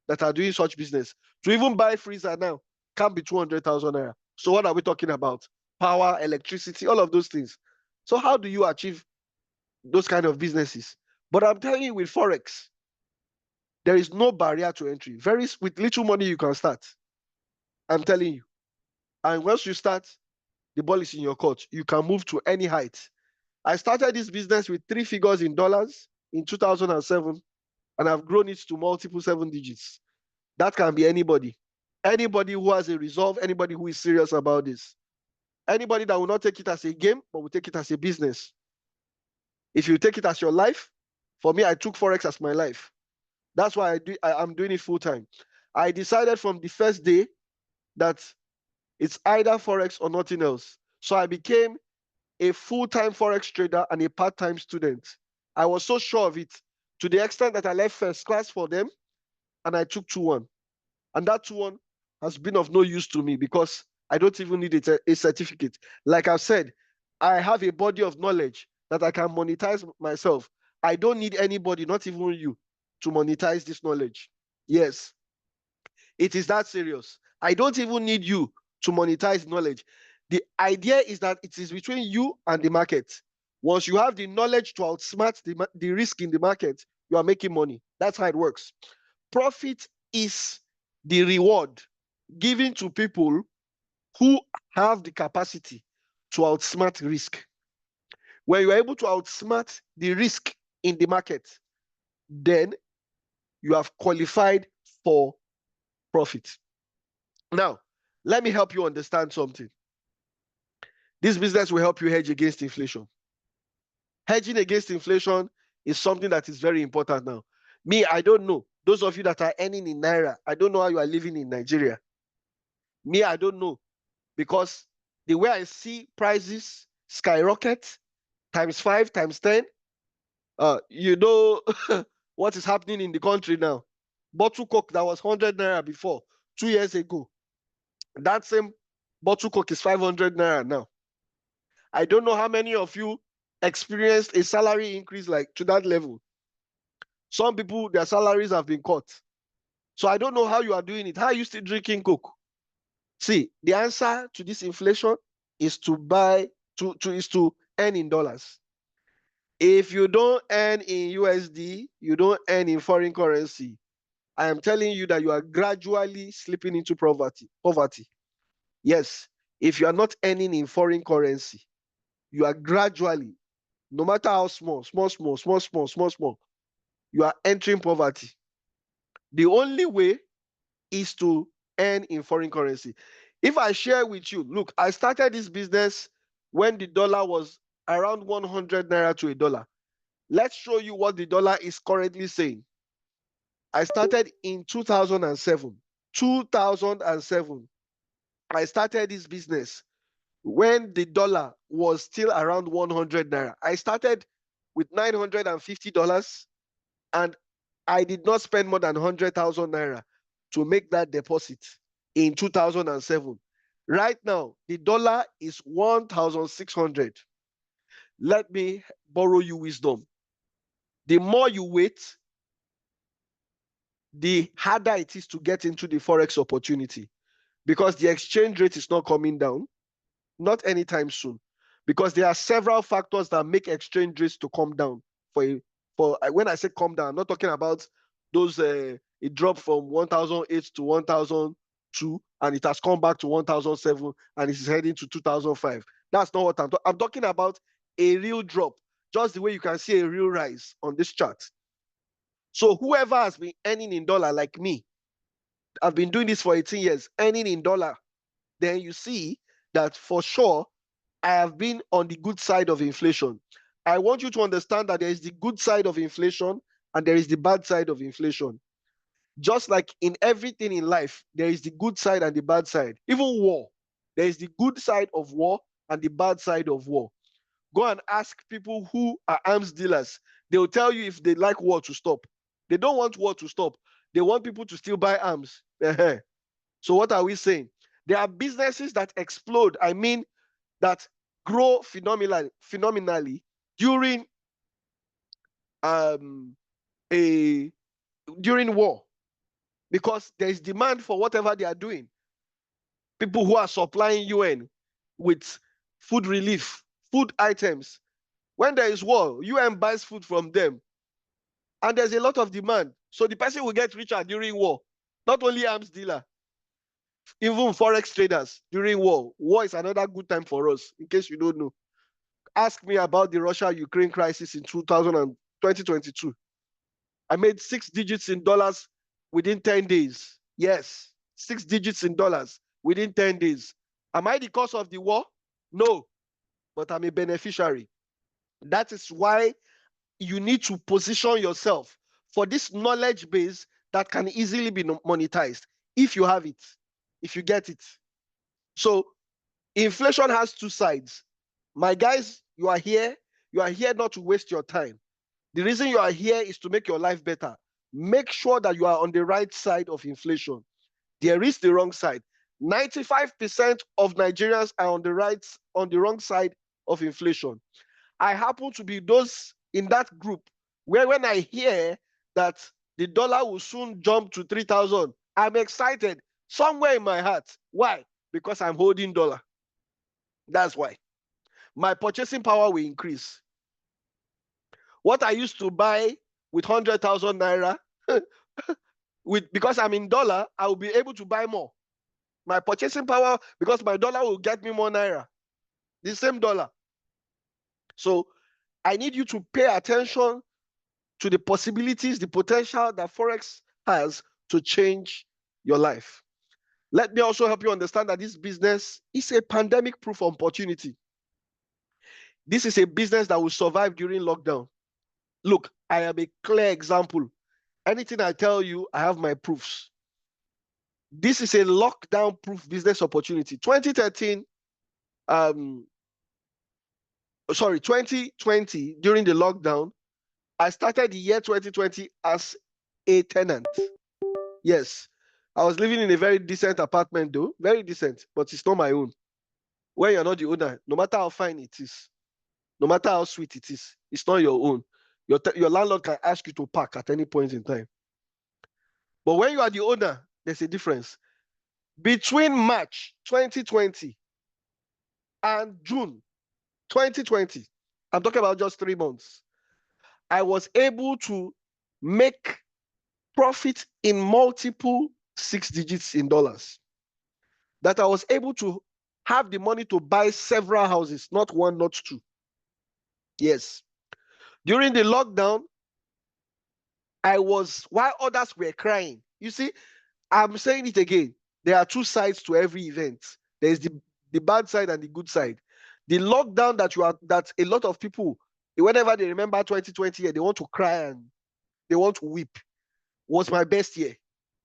Speaker 5: that are doing such business. To even buy freezer now can't be 200,000 naira. So what are we talking about? Power, electricity, all of those things. So how do you achieve those kind of businesses? But I'm telling you, with forex, there is no barrier to entry. With little money, you can start. I'm telling you. And once you start, the ball is in your court. You can move to any height. I started this business with 3 figures in dollars in 2007, and I've grown it to multiple 7 digits. That can be anybody. Anybody who has a resolve, anybody who is serious about this. Anybody that will not take it as a game, but will take it as a business. If you take it as your life, for me, I took forex as my life. That's why I'm doing it full time. I decided from the first day that it's either forex or nothing else. So I became a full-time forex trader and a part-time student. I was so sure of it to the extent that I left first class for them and I took 2-1. And that 2-1 has been of no use to me because I don't even need a certificate. Like I've said, I have a body of knowledge that I can monetize myself. I don't need anybody, not even you, to monetize this knowledge. Yes, it is that serious. I don't even need you to monetize knowledge. The idea is that it is between you and the market. Once you have the knowledge to outsmart the risk in the market, you are making money. That's how it works. Profit is the reward given to people who have the capacity to outsmart risk. When you are able to outsmart the risk in the market, then you have qualified for profit. Now, let me help you understand something. This business will help you hedge against inflation. Hedging against inflation is something that is very important now. Me, I don't know. Those of you that are earning in Naira, I don't know how you are living in Nigeria. Me, I don't know. Because the way I see prices skyrocket, ×5, ×10, you know what is happening in the country now. Bottle Coke that was 100 Naira before, 2 years ago. That same bottle Coke is 500 Naira now. I don't know how many of you experienced a salary increase like to that level. Some people, their salaries have been cut. So I don't know how you are doing it. How are you still drinking Coke? See, the answer to this inflation is to earn in dollars. If you don't earn in USD, you don't earn in foreign currency. I am telling you that you are gradually slipping into poverty. Yes, if you are not earning in foreign currency, you are gradually, no matter how small, you are entering poverty. The only way is to earn in foreign currency. If I share with you, look, I started this business when the dollar was around 100 Naira to a dollar. Let's show you what the dollar is currently saying. I started in 2007. 2007. I started this business when the dollar was still around 100 Naira. I started with $950 and I did not spend more than 100,000 Naira to make that deposit in 2007. Right now, the dollar is 1,600. Let me borrow you wisdom. The more you wait, the harder it is to get into the forex opportunity because the exchange rate is not coming down, not anytime soon, because there are several factors that make exchange rates to come down. When I say come down, I'm not talking about those it dropped from 1,008 to 1,002 and it has come back to 1,007 and it is heading to 2,005. That's not what I'm talking about. A real drop, just the way you can see a real rise on this chart. So whoever has been earning in dollar like me, I've been doing this for 18 years, earning in dollar, then you see that for sure I have been on the good side of inflation. I want you to understand that there is the good side of inflation and there is the bad side of inflation. Just like in everything in life, there is the good side and the bad side. Even war, there is the good side of war and the bad side of war. Go and ask people who are arms dealers. They will tell you if they like war to stop. They don't want war to stop. They want people to still buy arms. So what are we saying? There are businesses that explode. I mean, that grow phenomenally during during war because there is demand for whatever they are doing. People who are supplying UN with food relief, food items. When there is war, UN buys food from them. And there's a lot of demand. So the person will get richer during war. Not only arms dealer, even forex traders during war. War is another good time for us, in case you don't know. Ask me about the Russia-Ukraine crisis in 2022. I made 6 digits in dollars within 10 days. Yes, 6 digits in dollars within 10 days. Am I the cause of the war? No, but I'm a beneficiary. That is why you need to position yourself for this knowledge base that can easily be monetized if you have it, if you get it. So inflation has two sides. My guys, you are here not to waste your time. The reason you are here is to make your life better. Make sure that you are on the right side of inflation. There is the wrong side. 95% of Nigerians are on the wrong side of inflation. I happen to be those in that group where when I hear that the dollar will soon jump to 3,000, I'm excited somewhere in my heart. Why? Because I'm holding dollar. That's why. My purchasing power will increase. What I used to buy with 100,000 naira, because I'm in dollar, I will be able to buy more. My purchasing power, because my dollar will get me more naira, the same dollar. So I need you to pay attention to the possibilities, the potential that forex has to change your life. Let me also help you understand that this business is a pandemic-proof opportunity. This is a business that will survive during lockdown. Look, I am a clear example. Anything I tell you, I have my proofs. This is a lockdown-proof business opportunity. 2020, during the lockdown, I started the year 2020 as a tenant. Yes, I was living in a very decent apartment though, very decent, but it's not my own. When you're not the owner, no matter how fine it is, no matter how sweet it is, it's not your own. Your landlord can ask you to park at any point in time. But when you are the owner, there's a difference. Between March 2020 and June 2020, I'm talking about just 3 months, I was able to make profit in multiple 6 digits in dollars. That I was able to have the money to buy several houses, not one, not two. Yes. During the lockdown, while others were crying. You see, I'm saying it again. There are two sides to every event. There's the bad side and the good side. The lockdown that a lot of people, whenever they remember 2020, they want to cry and they want to weep, was my best year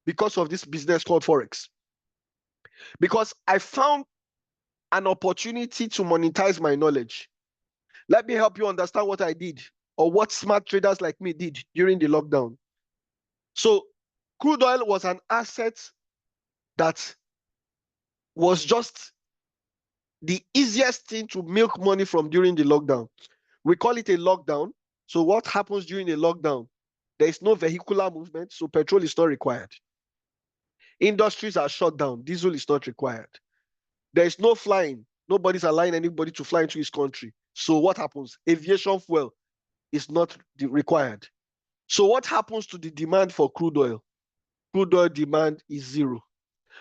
Speaker 5: because of this business called forex. Because I found an opportunity to monetize my knowledge. Let me help you understand what I did or what smart traders like me did during the lockdown. So crude oil was an asset that was just the easiest thing to milk money from during the lockdown. We call it a lockdown. So what happens during a lockdown? There is no vehicular movement, so petrol is not required. Industries are shut down. Diesel is not required. There is no flying. Nobody's allowing anybody to fly into his country. So what happens? Aviation fuel is not required. So what happens to the demand for crude oil? Crude oil demand is zero.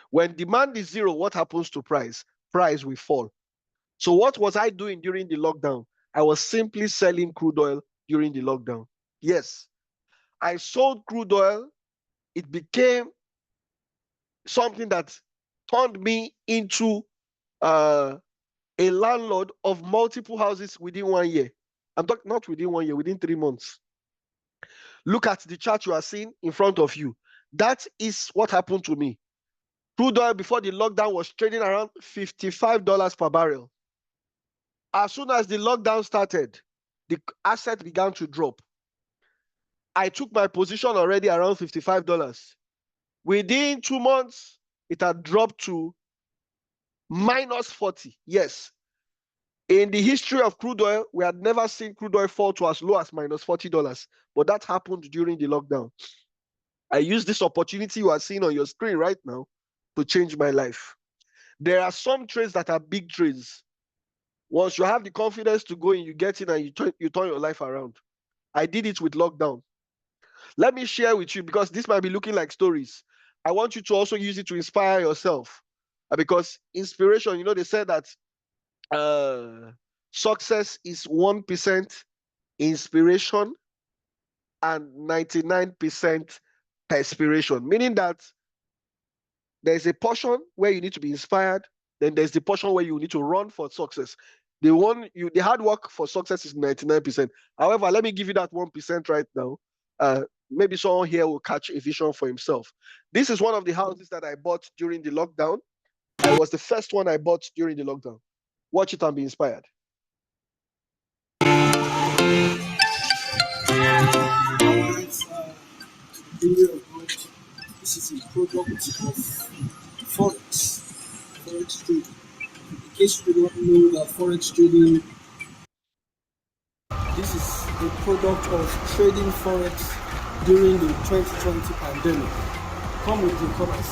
Speaker 5: When demand is zero, what happens to price? Price will fall. So what was I doing during the lockdown? I was simply selling crude oil during the lockdown. Yes, I sold crude oil. It became something that turned me into a landlord of multiple houses within 1 year. I'm talking not within 1 year, within 3 months. Look at the chart you are seeing in front of you. That is what happened to me. Crude oil before the lockdown was trading around $55 per barrel. As soon as the lockdown started, the asset began to drop. I took my position already around $55. Within 2 months, it had dropped to minus 40. Yes. In the history of crude oil, we had never seen crude oil fall to as low as minus $40. But that happened during the lockdown. I used this opportunity you are seeing on your screen right now to change my life. There are some trades that are big trades. Once you have the confidence to go in, you get in and you turn your life around. I did it with lockdown. Let me share with you, because this might be looking like stories. I want you to also use it to inspire yourself. Because inspiration, they said that success is 1% inspiration and 99% perspiration, meaning that there's a portion where you need to be inspired, then there's the portion where you need to run for success. The hard work for success is 99%. However, let me give you that 1% right now. maybe someone here will catch a vision for himself. This is one of the houses that I bought during the lockdown. It was the first one I bought during the lockdown. Watch it and be inspired.
Speaker 6: This is a product of forex, forex trading. In case you do not know that forex trading, this is a product of trading forex during the 2020 pandemic. Come with the colors.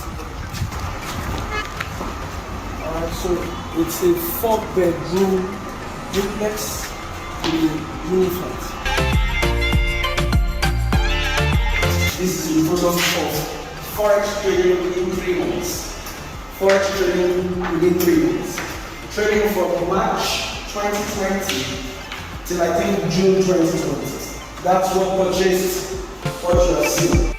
Speaker 6: Alright, so it's a 4-bedroom duplex in Uniflat. This is a product of forex trading within 3 months. Forex trading within 3 months. Trading from March 2020 till I think June 2020. That's what purchased what you are seeing.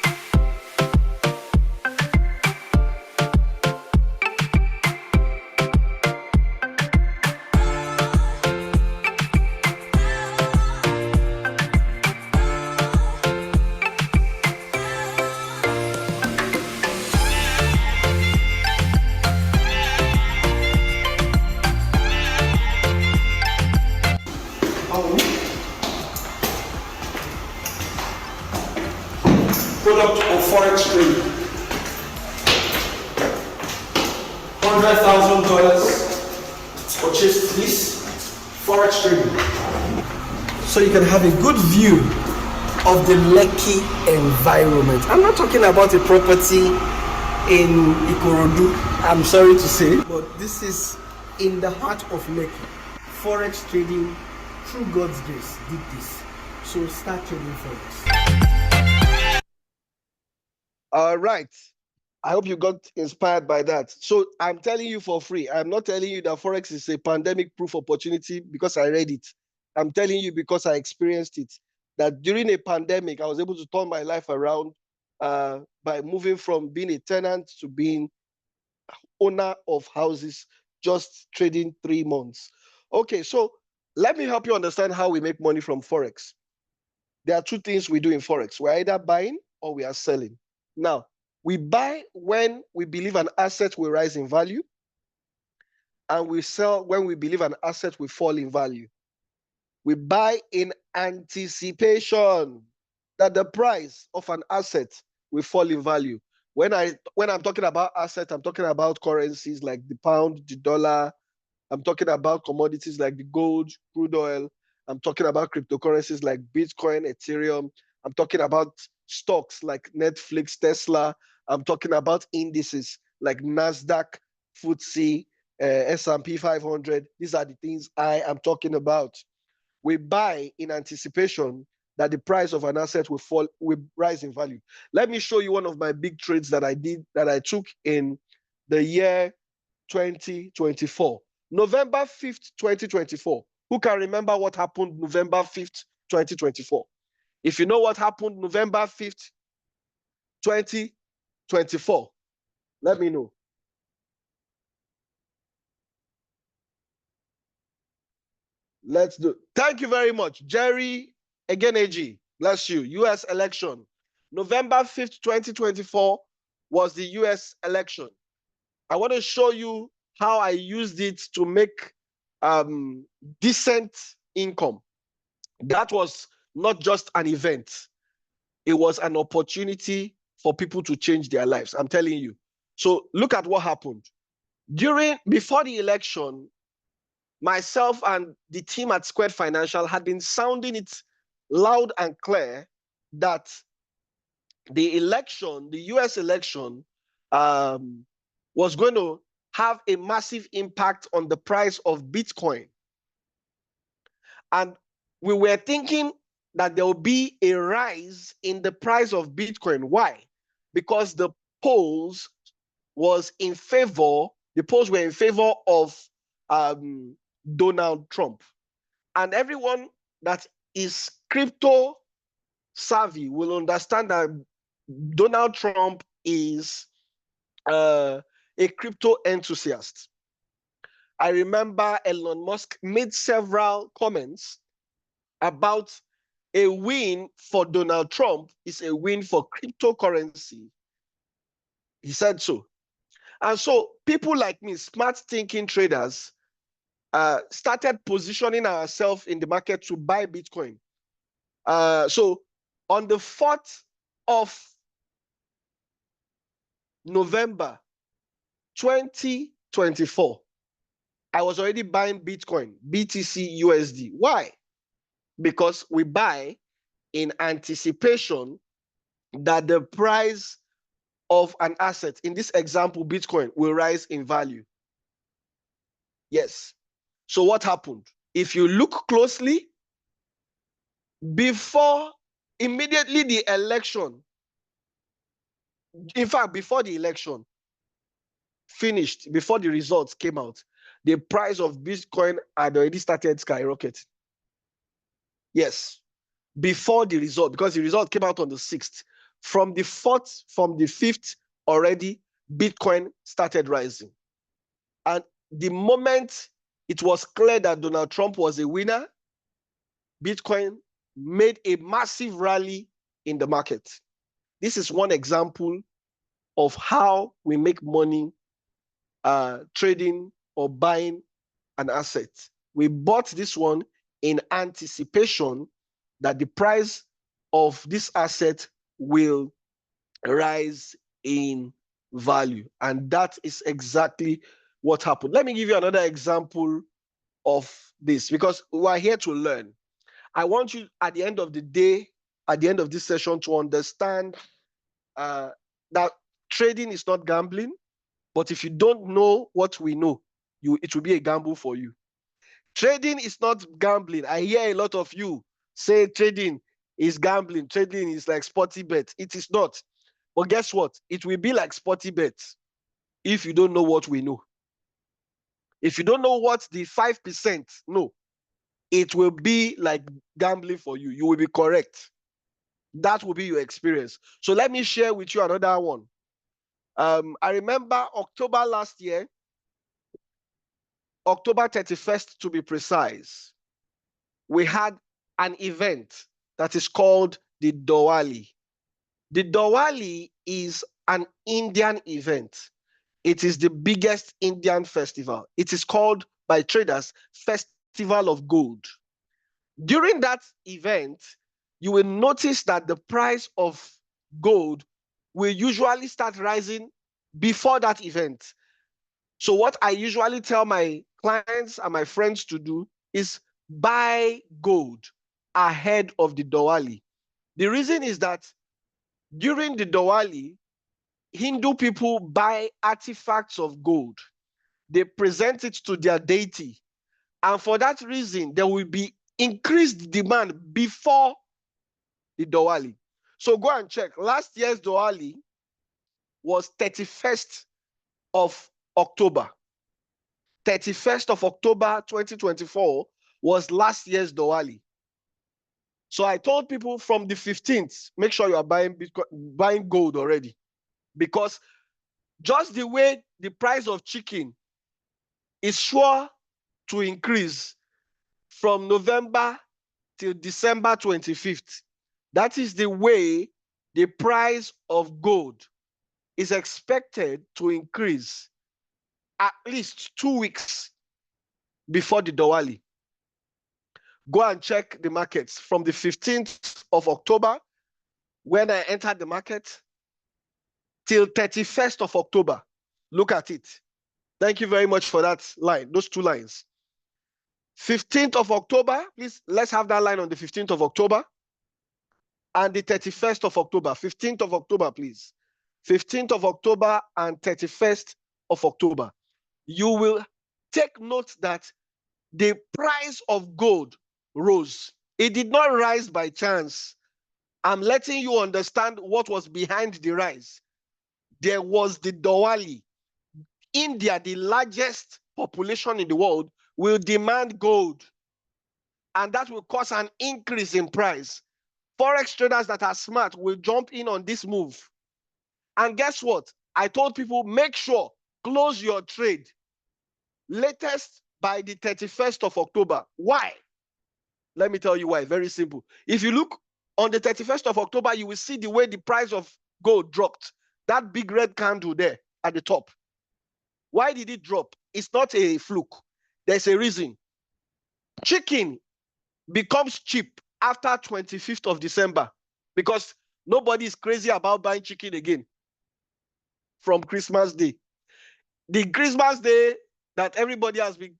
Speaker 6: Product of forex trading. $100,000 purchased this forex trading. So you can have a good view of the Lekki environment. I'm not talking about a property in Ikorodu, I'm sorry to say, but this is in the heart of Lekki. Forex trading, through God's grace, did this. So start trading forex.
Speaker 5: All right. I hope you got inspired by that. So I'm telling you for free. I'm not telling you that forex is a pandemic proof opportunity because I read it. I'm telling you because I experienced it. That during a pandemic, I was able to turn my life around by moving from being a tenant to being owner of houses, just trading 3 months. Okay, so let me help you understand how we make money from forex. There are two things we do in forex. We're either buying or we are selling. Now, we buy when we believe an asset will rise in value, and we sell when we believe an asset will fall in value. We buy in anticipation that the price of an asset will fall in value. When I'm talking about asset, I'm talking about currencies like the pound, the dollar. I'm talking about commodities like the gold, crude oil. I'm talking about cryptocurrencies like Bitcoin, Ethereum. I'm talking about stocks like Netflix, Tesla. I'm talking about indices like Nasdaq, FTSE, S&P 500. These are the things I am talking about. We buy in anticipation that the price of an asset will rise in value. Let me show you one of my big trades that I took in the year 2024. November 5th, 2024. Who can remember what happened November 5th, 2024? If you know what happened November 5th, 2024, let me know. Let's do. Thank you very much. Jerry Egeneji, bless you. US election. November 5th, 2024 was the US election. I want to show you how I used it to make decent income. That was not just an event. It was an opportunity for people to change their lives. I'm telling you. So look at what happened. Before the election, myself and the team at Squared Financial had been sounding it loud and clear that the election, the US election, was going to have a massive impact on the price of Bitcoin. And we were thinking that there will be a rise in the price of Bitcoin. Why? Because the polls were in favor of Donald Trump. And everyone that is crypto savvy will understand that Donald Trump is a crypto enthusiast. I remember Elon Musk made several comments about a win for Donald Trump is a win for cryptocurrency. He said so. And so people like me, smart thinking traders, started positioning ourselves in the market to buy Bitcoin. So on the 4th of November 2024, I was already buying Bitcoin, BTC USD. Why? Because we buy in anticipation that the price of an asset, in this example, Bitcoin, will rise in value. Yes. So what happened? If you look closely, immediately the election, in fact, before the election finished, before the results came out, the price of Bitcoin had already started skyrocketing. Yes, before the result, because the result came out on the 6th. From the 4th, from the 5th, already, Bitcoin started rising. And the moment it was clear that Donald Trump was a winner, Bitcoin made a massive rally in the market. This is one example of how we make money trading or buying an asset. We bought this one in anticipation that the price of this asset will rise in value. And that is exactly what happened. Let me give you another example of this, because we are here to learn. I want you at the end of the day, at the end of this session, to understand that trading is not gambling, but if you don't know what we know, it will be a gamble for you. Trading is not gambling. I hear a lot of you say trading is gambling. Trading is like sporty bet. It is not. But guess what? It will be like sporty bet if you don't know what we know. If you don't know what the 5% know, it will be like gambling for you. You will be correct. That will be your experience. So let me share with you another one. I remember October last year, October 31st to be precise, we had an event that is called the Diwali. The Diwali is an Indian event. It is the biggest Indian festival. It is called by traders Festival of Gold. During that event, you will notice that the price of gold will usually start rising before that event. So what I usually tell my clients and my friends to do is buy gold ahead of the Diwali. The reason is that during the Diwali, Hindu people buy artifacts of gold. They present it to their deity. And for that reason, there will be increased demand before the Diwali. So go and check. Last year's Diwali was 31st of October. 31st of October 2024 was last year's Diwali. So I told people from the 15th, make sure you are buying Bitcoin, buying gold already. Because just the way the price of chicken is sure to increase from November till December 25th, that is the way the price of gold is expected to increase at least 2 weeks before the Diwali. Go and check the markets from the 15th of October, when I entered the market, till 31st of October. Look at it. Thank you very much for that line, those two lines. 15th of October, please, let's have that line on the 15th of October. And the 31st of October, 15th of October, please. 15th of October and 31st of October. You will take note that the price of gold rose. It did not rise by chance. I'm letting you understand what was behind the rise. There was the Diwali. India, the largest population in the world, will demand gold. And that will cause an increase in price. Forex traders that are smart will jump in on this move. And guess what? I told people, make sure, close your trade latest by the 31st of October. Why? Let me tell you why. Very simple. If you look on the 31st of October, you will see the way the price of gold dropped. That big red candle there at the top. Why did it drop? It's not a fluke. There's a reason. Chicken becomes cheap after 25th of December because nobody is crazy about buying chicken again from Christmas Day. The Christmas Day that everybody has been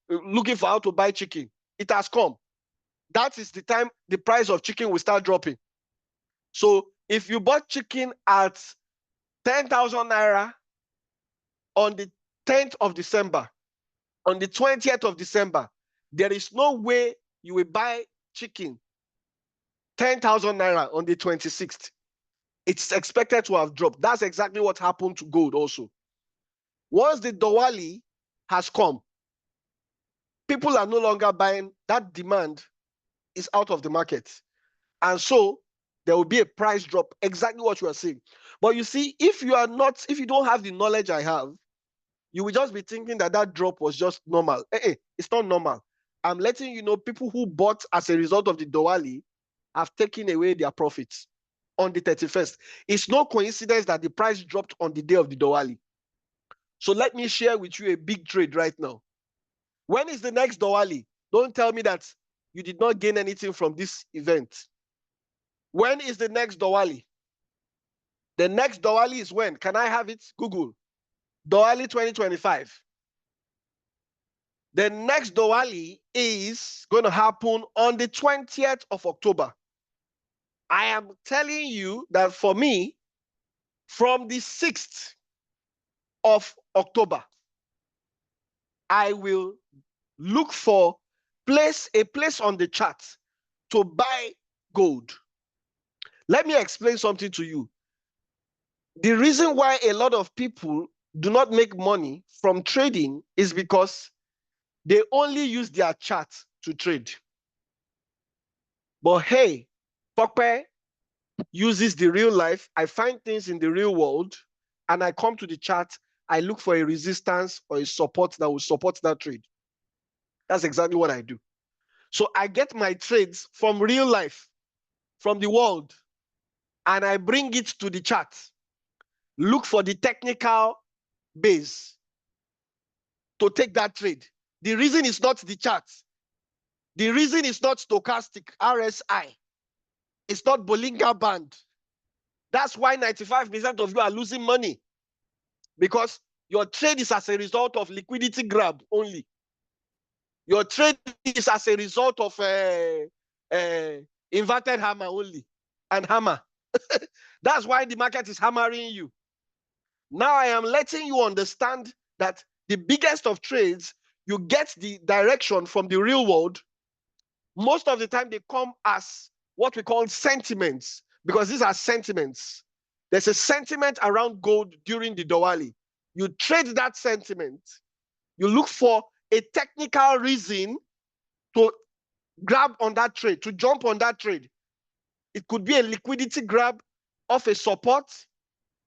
Speaker 5: looking for how to buy chicken, it has come. That is the time the price of chicken will start dropping. So if you bought chicken at 10,000 naira on the 10th of December, on the 20th of December, there is no way you will buy chicken 10,000 naira on the 26th. It's expected to have dropped. That's exactly what happened to gold also. Once the Diwali has come, people are no longer buying. That demand is out of the market. And so there will be a price drop, exactly what you are saying. But you see, if you don't have the knowledge I have, you will just be thinking that that drop was just normal. It's not normal. I'm letting you know people who bought as a result of the Diwali have taken away their profits on the 31st. It's no coincidence that the price dropped on the day of the Diwali. So let me share with you a big trade right now. When is the next Diwali? Don't tell me that you did not gain anything from this event. When is the next Diwali? The next Diwali is when? Can I have it? Google. Diwali 2025. The next Diwali is going to happen on the 20th of October. I am telling you that for me, from the 6th of October, I will look for a place on the chart to buy gold. Let me explain something to you. The reason why a lot of people do not make money from trading is because they only use their chart to trade. But hey, Tokpe uses the real life. I find things in the real world and I come to the chart. I look for a resistance or a support that will support that trade. That's exactly what I do. So I get my trades from real life, from the world, and I bring it to the chart. Look for the technical base to take that trade. The reason is not the chart. The reason is not stochastic, RSI. It's not Bollinger Band. That's why 95% of you are losing money, because your trade is as a result of liquidity grab only. Your trade is as a result of inverted hammer only and hammer. That's why the market is hammering you. Now I am letting you understand that the biggest of trades, you get the direction from the real world. Most of the time they come as what we call sentiments, because these are sentiments. There's a sentiment around gold during the Diwali. You trade that sentiment. You look for a technical reason to grab on that trade, to jump on that trade. It could be a liquidity grab of a support.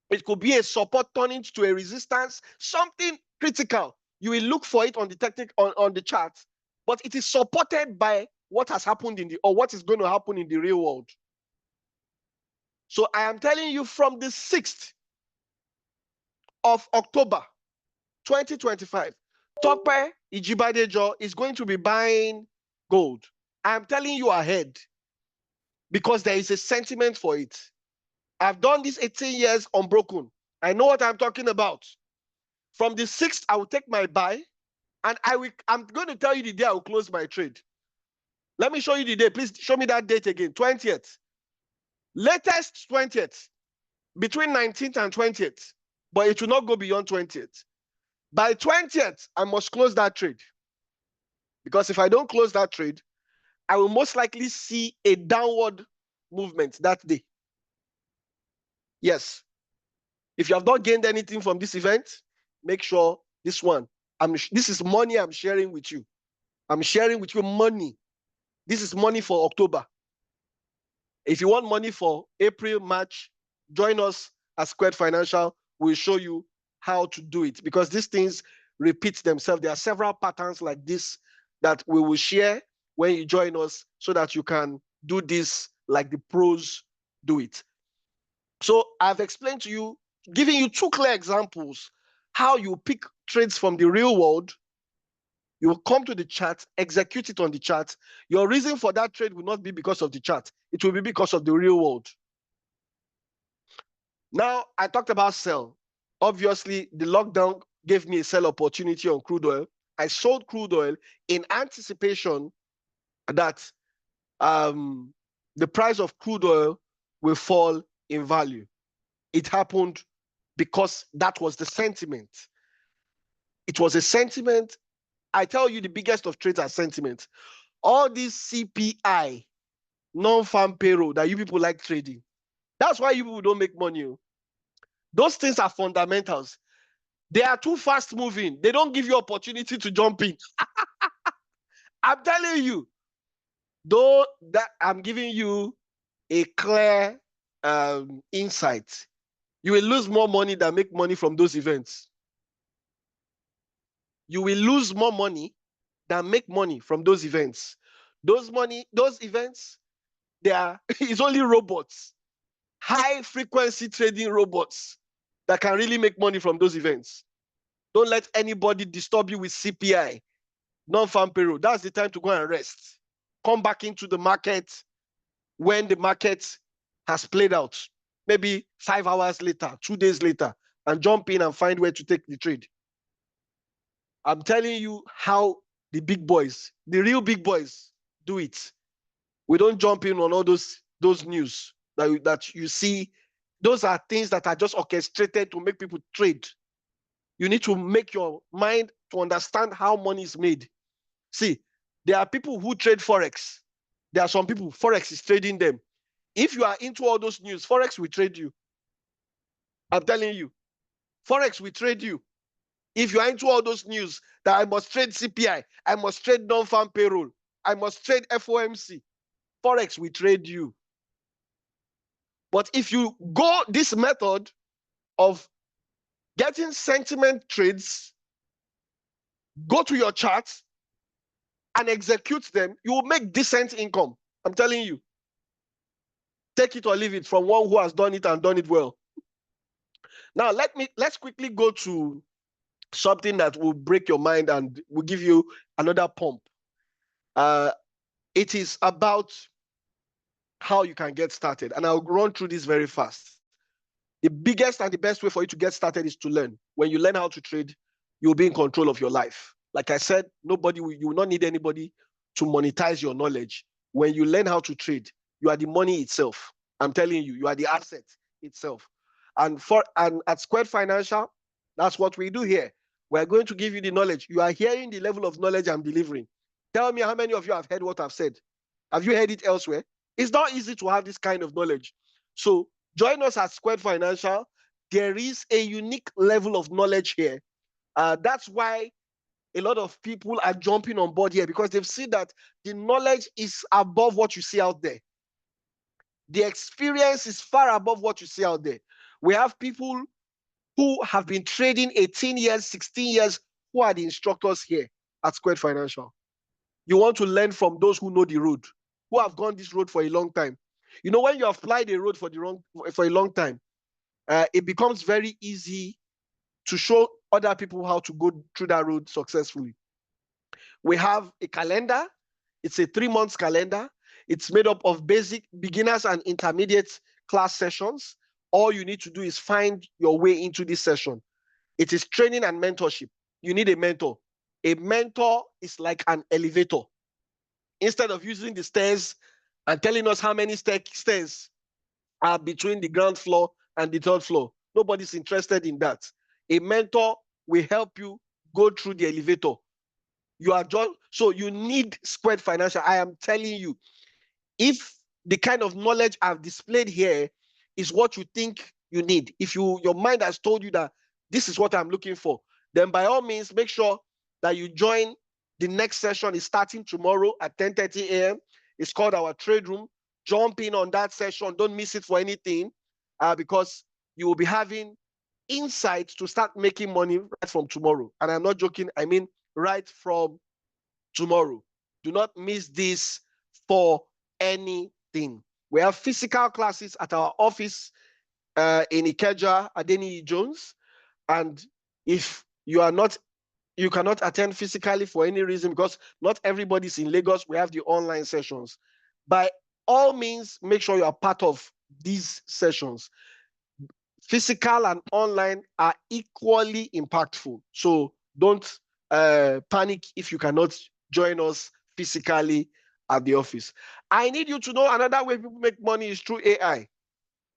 Speaker 5: It could be a support turning to a resistance, something critical. You will look for it on the on the chart, but it is supported by what has happened or what is going to happen in the real world. So I am telling you, from the 6th of October 2025, Tope Ijibadejo is going to be buying gold. I am telling you ahead because there is a sentiment for it. I've done this 18 years unbroken. I know what I'm talking about. From the 6th, I will take my buy, and I'm going to tell you the day I will close my trade. Let me show you the day. Please show me that date again. 20th. Latest 20th. Between 19th and 20th. But it will not go beyond 20th. By 20th, I must close that trade. Because if I don't close that trade, I will most likely see a downward movement that day. Yes. If you have not gained anything from this event, make sure this is money I'm sharing with you. I'm sharing with you money. This is money for October. If you want money for April, March, join us at Squared Financial. We'll show you how to do it, because these things repeat themselves. There are several patterns like this that we will share, when you join us so that you can do this like the pros do it. So I've explained to you, giving you two clear examples, how you pick trades from the real world. You will come to the chart, execute it on the chart. Your reason for that trade will not be because of the chart. It will be because of the real world. Now, I talked about sell. Obviously, the lockdown gave me a sell opportunity on crude oil. I sold crude oil in anticipation that the price of crude oil will fall in value. It happened because that was the sentiment. It was a sentiment. I tell you, the biggest of trades are sentiment. All these CPI, non-farm payroll that you people like trading, that's why you people don't make money. Those things are fundamentals. They are too fast moving. They don't give you opportunity to jump in. I'm telling you, though, that I'm giving you a clear insight. You will lose more money than make money from those events. You will lose more money than make money from those events. Those events, they are it's only robots, high frequency trading robots that can really make money from those events. Don't let anybody disturb you with CPI, non-farm payroll. That's the time to go and rest. Come back into the market when the market has played out, maybe 5 hours later, 2 days later, and jump in and find where to take the trade. I'm telling you how the big boys, the real big boys, do it. We don't jump in on all those news that you see. Those are things that are just orchestrated to make people trade. You need to make your mind to understand how money is made. See, there are people who trade forex. There are some people, forex is trading them. If you are into all those news, forex will trade you. I'm telling you, forex will trade you. If you are into all those news that I must trade CPI, I must trade non-farm payroll, I must trade FOMC, forex will trade you. But if you go this method of getting sentiment trades, go to your charts and execute them, you will make decent income. I'm telling you. Take it or leave it from one who has done it and done it well. Now, let's quickly go to something that will break your mind and will give you another pump. It is about how you can get started. And I'll run through this very fast. The biggest and the best way for you to get started is to learn. When you learn how to trade, you'll be in control of your life. Like I said, you will not need anybody to monetize your knowledge. When you learn how to trade, you are the money itself. I'm telling you, you are the asset itself. And at Squared Financial, that's what we do here. We're going to give you the knowledge. You are hearing the level of knowledge I'm delivering. Tell me how many of you have heard what I've said. Have you heard it elsewhere? It's not easy to have this kind of knowledge. So join us at Squared Financial. There is a unique level of knowledge here. That's why a lot of people are jumping on board here, because they've seen that the knowledge is above what you see out there. The experience is far above what you see out there. We have people who have been trading 18 years, 16 years, who are the instructors here at Squared Financial. You want to learn from those who know the road, who have gone this road for a long time. You know, when you apply the road for a long time, it becomes very easy to show other people how to go through that road successfully. We have a calendar. It's a 3-month calendar. It's made up of basic, beginners, and intermediate class sessions. All you need to do is find your way into this session. It is training and mentorship. You need a mentor. A mentor is like an elevator. Instead of using the stairs and telling us how many stairs are between the ground floor and the third floor, nobody's interested in that. A mentor will help you go through the elevator. So you need Squared Financial. I am telling you, if the kind of knowledge I've displayed here is what you think you need, if your mind has told you that this is what I'm looking for, then by all means, make sure that you join. The next session is starting tomorrow at 10:30 a.m. It's called our trade room. Jump in on that session. Don't miss it for anything, because you will be having insights to start making money right from tomorrow. And I'm not joking. I mean, right from tomorrow. Do not miss this for anything. We have physical classes at our office in Ikeja, Adeni Jones. And if you cannot attend physically for any reason, because not everybody's in Lagos, we have the online sessions. By all means, make sure you are part of these sessions. Physical and online are equally impactful. So don't panic if you cannot join us physically at the office. I need you to know another way people make money is through AI.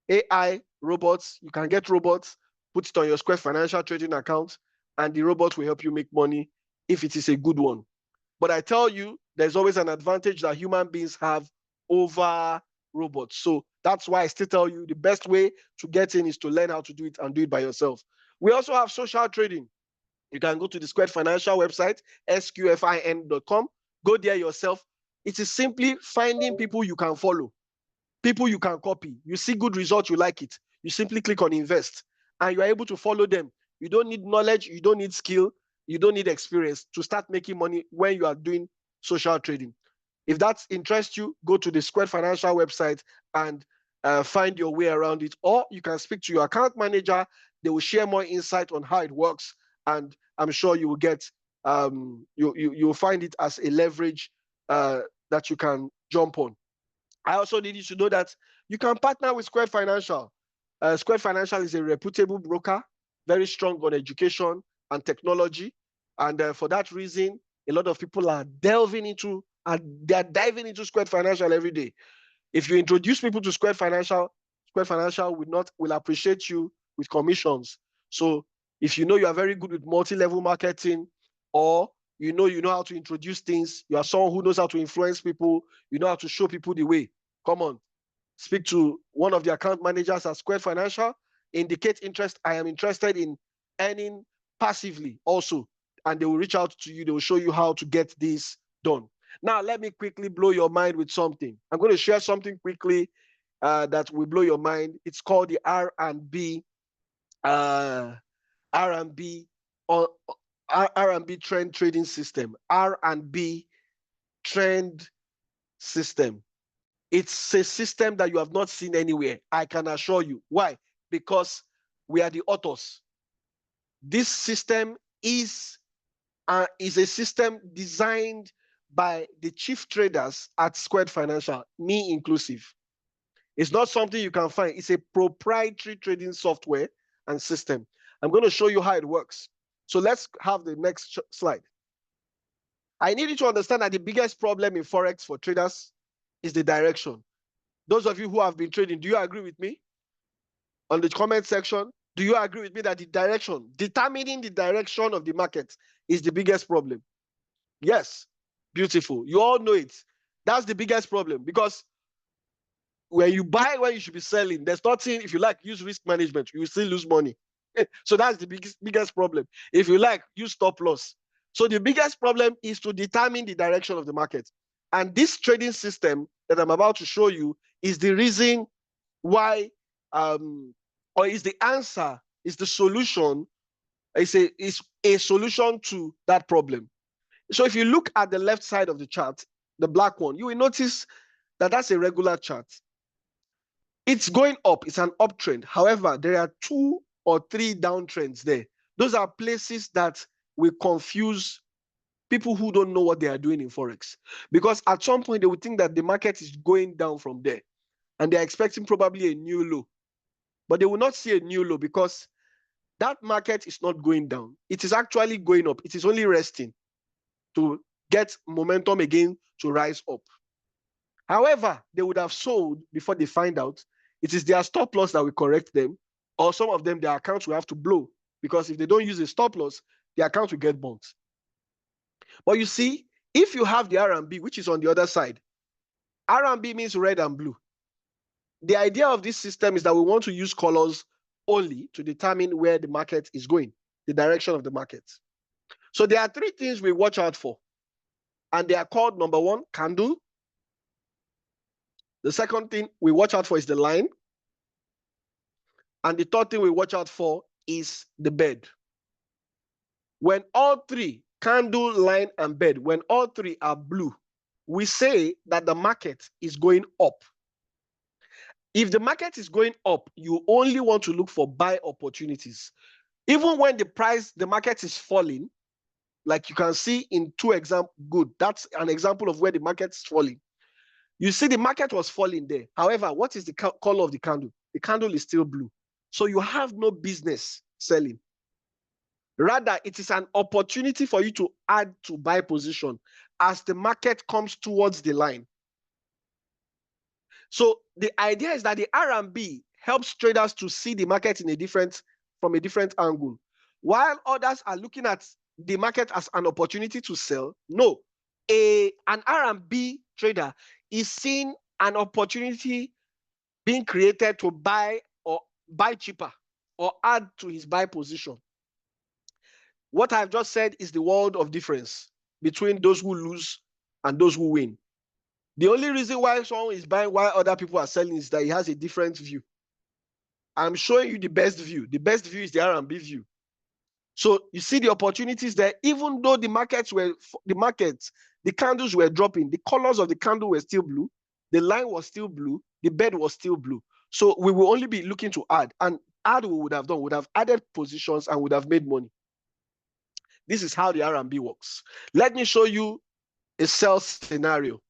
Speaker 5: AI, robots, you can get robots, put it on your Square Financial Trading account, and the robot will help you make money if it is a good one. But I tell you, there's always an advantage that human beings have over robots. So that's why I still tell you the best way to get in is to learn how to do it and do it by yourself. We also have social trading. You can go to the Squared Financial website, sqfin.com. Go there yourself. It is simply finding people you can follow, people you can copy. You see good results, you like it. You simply click on invest and you are able to follow them. You don't need knowledge, you don't need skill, you don't need experience to start making money when you are doing social trading. If that interests you, go to the Squared Financial website and find your way around it. Or you can speak to your account manager. They will share more insight on how it works. And I'm sure you will get, you'll find it as a leverage that you can jump on. I also need you to know that you can partner with Square Financial. Square Financial is a reputable broker, very strong on education and technology. And for that reason, a lot of people are delving into, and they're diving into Square Financial every day. If you introduce people to Square Financial will appreciate you with commissions. So if you know you are very good with multi-level marketing, or you know how to introduce things, you are someone who knows how to influence people, you know how to show people the way, come on, speak to one of the account managers at Square Financial, indicate interest. I am interested in earning passively also, and they will reach out to you. They will show you how to get this done. Now, let me quickly blow your mind with something. I'm going to share something quickly that will blow your mind. It's called the R&B R&B trend trading system. R&B trend system. It's a system that you have not seen anywhere. I can assure you. Why? Because we are the authors. This system is a system designed by the chief traders at Squared Financial, me inclusive. It's not something you can find. It's a proprietary trading software and system. I'm going to show you how it works. So let's have the next slide. I need you to understand that the biggest problem in Forex for traders is the direction. Those of you who have been trading, do you agree with me? On the comment section, do you agree with me that the direction, determining the direction of the market is the biggest problem? Yes, beautiful. You all know it. That's the biggest problem, because when you buy when you should be selling, there's nothing. If you like, use risk management, you will still lose money. So that's the biggest problem. If you like, use stop loss. So the biggest problem is to determine the direction of the market. And this trading system that I'm about to show you is the reason why, or is the answer, is the solution, is a solution to that problem. So if you look at the left side of the chart, the black one, you will notice that that's a regular chart. It's going up, it's an uptrend. However, there are 2 or 3 downtrends there. Those are places that will confuse people who don't know what they are doing in Forex. Because at some point, they will think that the market is going down from there, and they're expecting probably a new low. But they will not see a new low, because that market is not going down. It is actually going up. It is only resting to get momentum again to rise up. However, they would have sold before they find out. It is their stop loss that will correct them, or some of them, their accounts will have to blow, because if they don't use a stop loss, the account will get burnt. But you see, if you have the R&B, which is on the other side, R&B means red and blue. The idea of this system is that we want to use colors only to determine where the market is going, the direction of the market. So there are 3 things we watch out for, and they are called, number 1, candle. The second thing we watch out for is the line. And the third thing we watch out for is the bed. When all 3, candle, line, and bed, when all 3 are blue, we say that the market is going up. If the market is going up, you only want to look for buy opportunities. Even when the market is falling, like you can see in two examples, good. That's an example of where the market is falling. You see the market was falling there. However, what is the color of the candle? The candle is still blue. So you have no business selling. Rather, it is an opportunity for you to add to buy position as the market comes towards the line. So the idea is that the RMB helps traders to see the market from a different angle. While others are looking at the market as an opportunity to sell, no. An RMB trader is seeing an opportunity being created to buy cheaper or add to his buy position. What I've just said is the world of difference between those who lose and those who win. The only reason why someone is buying while other people are selling is that he has a different view. I'm showing you the best view. The best view is the RMB view. So you see the opportunities there, even though the candles were dropping, the colors of the candle were still blue, the line was still blue, the bed was still blue. So we will only be looking to add, and we would have added positions and would have made money. This is how the RMB works. Let me show you a sell scenario.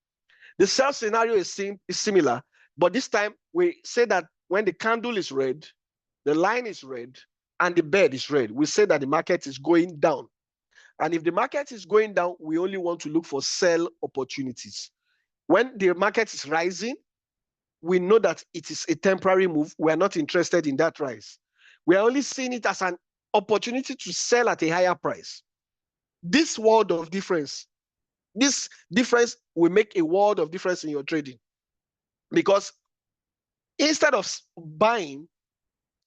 Speaker 5: The sell scenario is similar, but this time we say that when the candle is red, the line is red, and the bed is red, we say that the market is going down. And if the market is going down, we only want to look for sell opportunities. When the market is rising, we know that it is a temporary move. We are not interested in that rise. We are only seeing it as an opportunity to sell at a higher price. This world of difference, this difference will make a world of difference in your trading. Because instead of buying,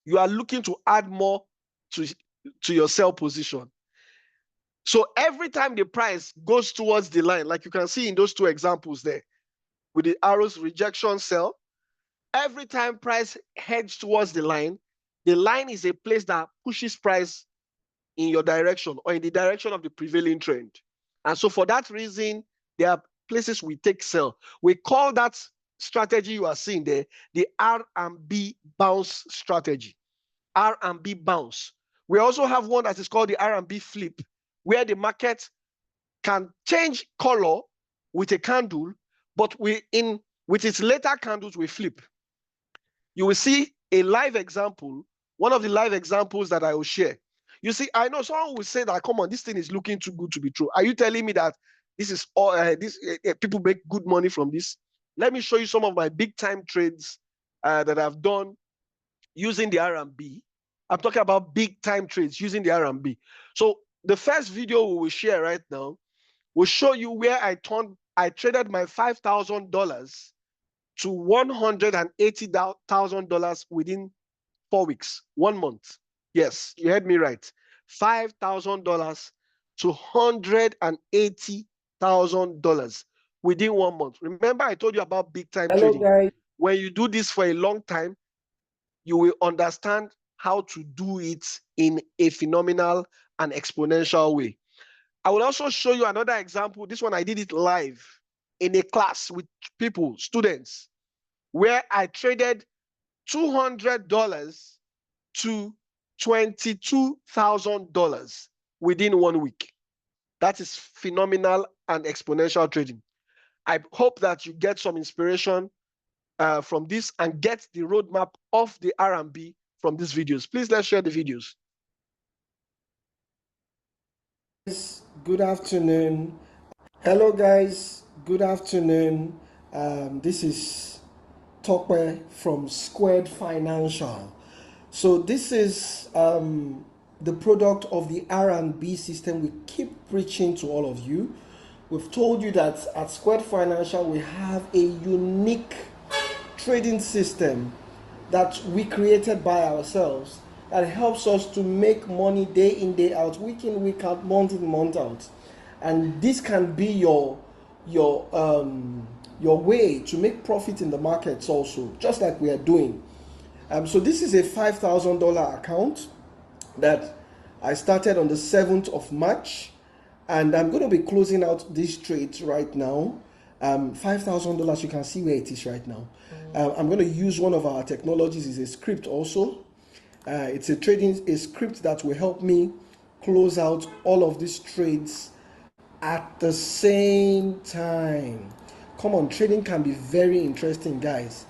Speaker 5: you are looking to add more to your sell position. So every time the price goes towards the line, like you can see in those two examples there, with the arrows rejection sell, every time price heads towards the line is a place that pushes price in your direction or in the direction of the prevailing trend. And so for that reason, there are places we take sell. We call that strategy you are seeing there the RMB bounce strategy. RMB bounce. We also have one that is called the RMB flip, where the market can change color with a candle, but with its later candles, we flip. You will see a live example, one of the live examples that I will share. You see, I know someone will say that, come on, this thing is looking too good to be true. Are you telling me that this is all people make good money from this? Let me show you some of my big time trades that I've done using the RMB. I'm talking about big time trades using the RMB. So the first video we will share right now will show you where I traded my $5,000 to $180,000 within 4 weeks, 1 month. Yes, you heard me right. $5,000 to $180,000 within 1 month. Remember, I told you about big time trading.
Speaker 6: Guys.
Speaker 5: When you do this for a long time, you will understand how to do it in a phenomenal and exponential way. I will also show you another example. This one, I did it live in a class with people, students, where I traded $200 to $22,000 within 1 week. That is phenomenal and exponential trading. I hope that you get some inspiration from this and get the roadmap of the RMB from these videos. Please, let's share the videos.
Speaker 6: Good afternoon. Hello guys, good afternoon. This is Tokwe from Squared Financial. So this is the product of the R&B system we keep preaching to all of you. We've told you that at Squared Financial we have a unique trading system that we created by ourselves that helps us to make money day in, day out, week in, week out, month in, month out. And this can be your way to make profit in the markets also, just like we are doing. So this is a $5,000 account that I started on the 7th of March, and I'm going to be closing out these trades right now. $5,000, you can see where it is right now. I'm going to use one of our technologies, is a script also. It's a script that will help me close out all of these trades at the same time. Come on, trading can be very interesting, guys,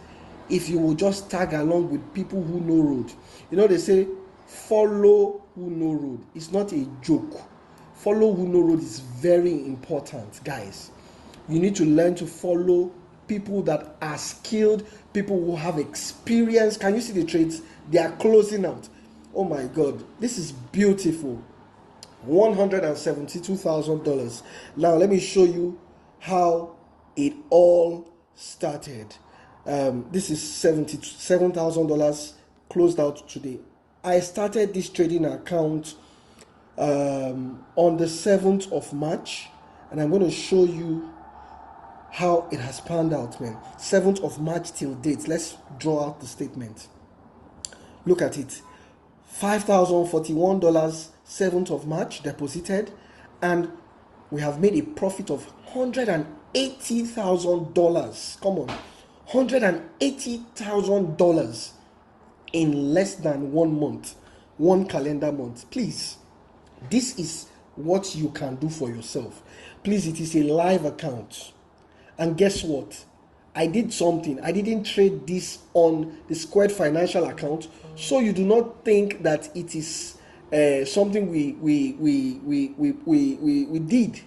Speaker 6: if you will just tag along with people who know road. You know, they say follow who know road. It's not a joke. Follow who know road is very important, guys. You need to learn to follow people that are skilled, people who have experience. Can you see the trades? They are closing out. Oh my God, this is beautiful. $172,000. Now let me show you how it all started. This is $77,000 closed out today. I started this trading account on the 7th of March, and I'm going to show you how it has panned out, man. 7th of March till date. Let's draw out the statement. Look at it. $5,041, 7th of March deposited, and we have made a profit of $180,000. Come on, $180,000 in less than 1 month, 1 calendar month. Please, this is what you can do for yourself. Please, it is a live account. And guess what? I did something. I didn't trade this on the Squared Financial account, so you do not think that it is something we did.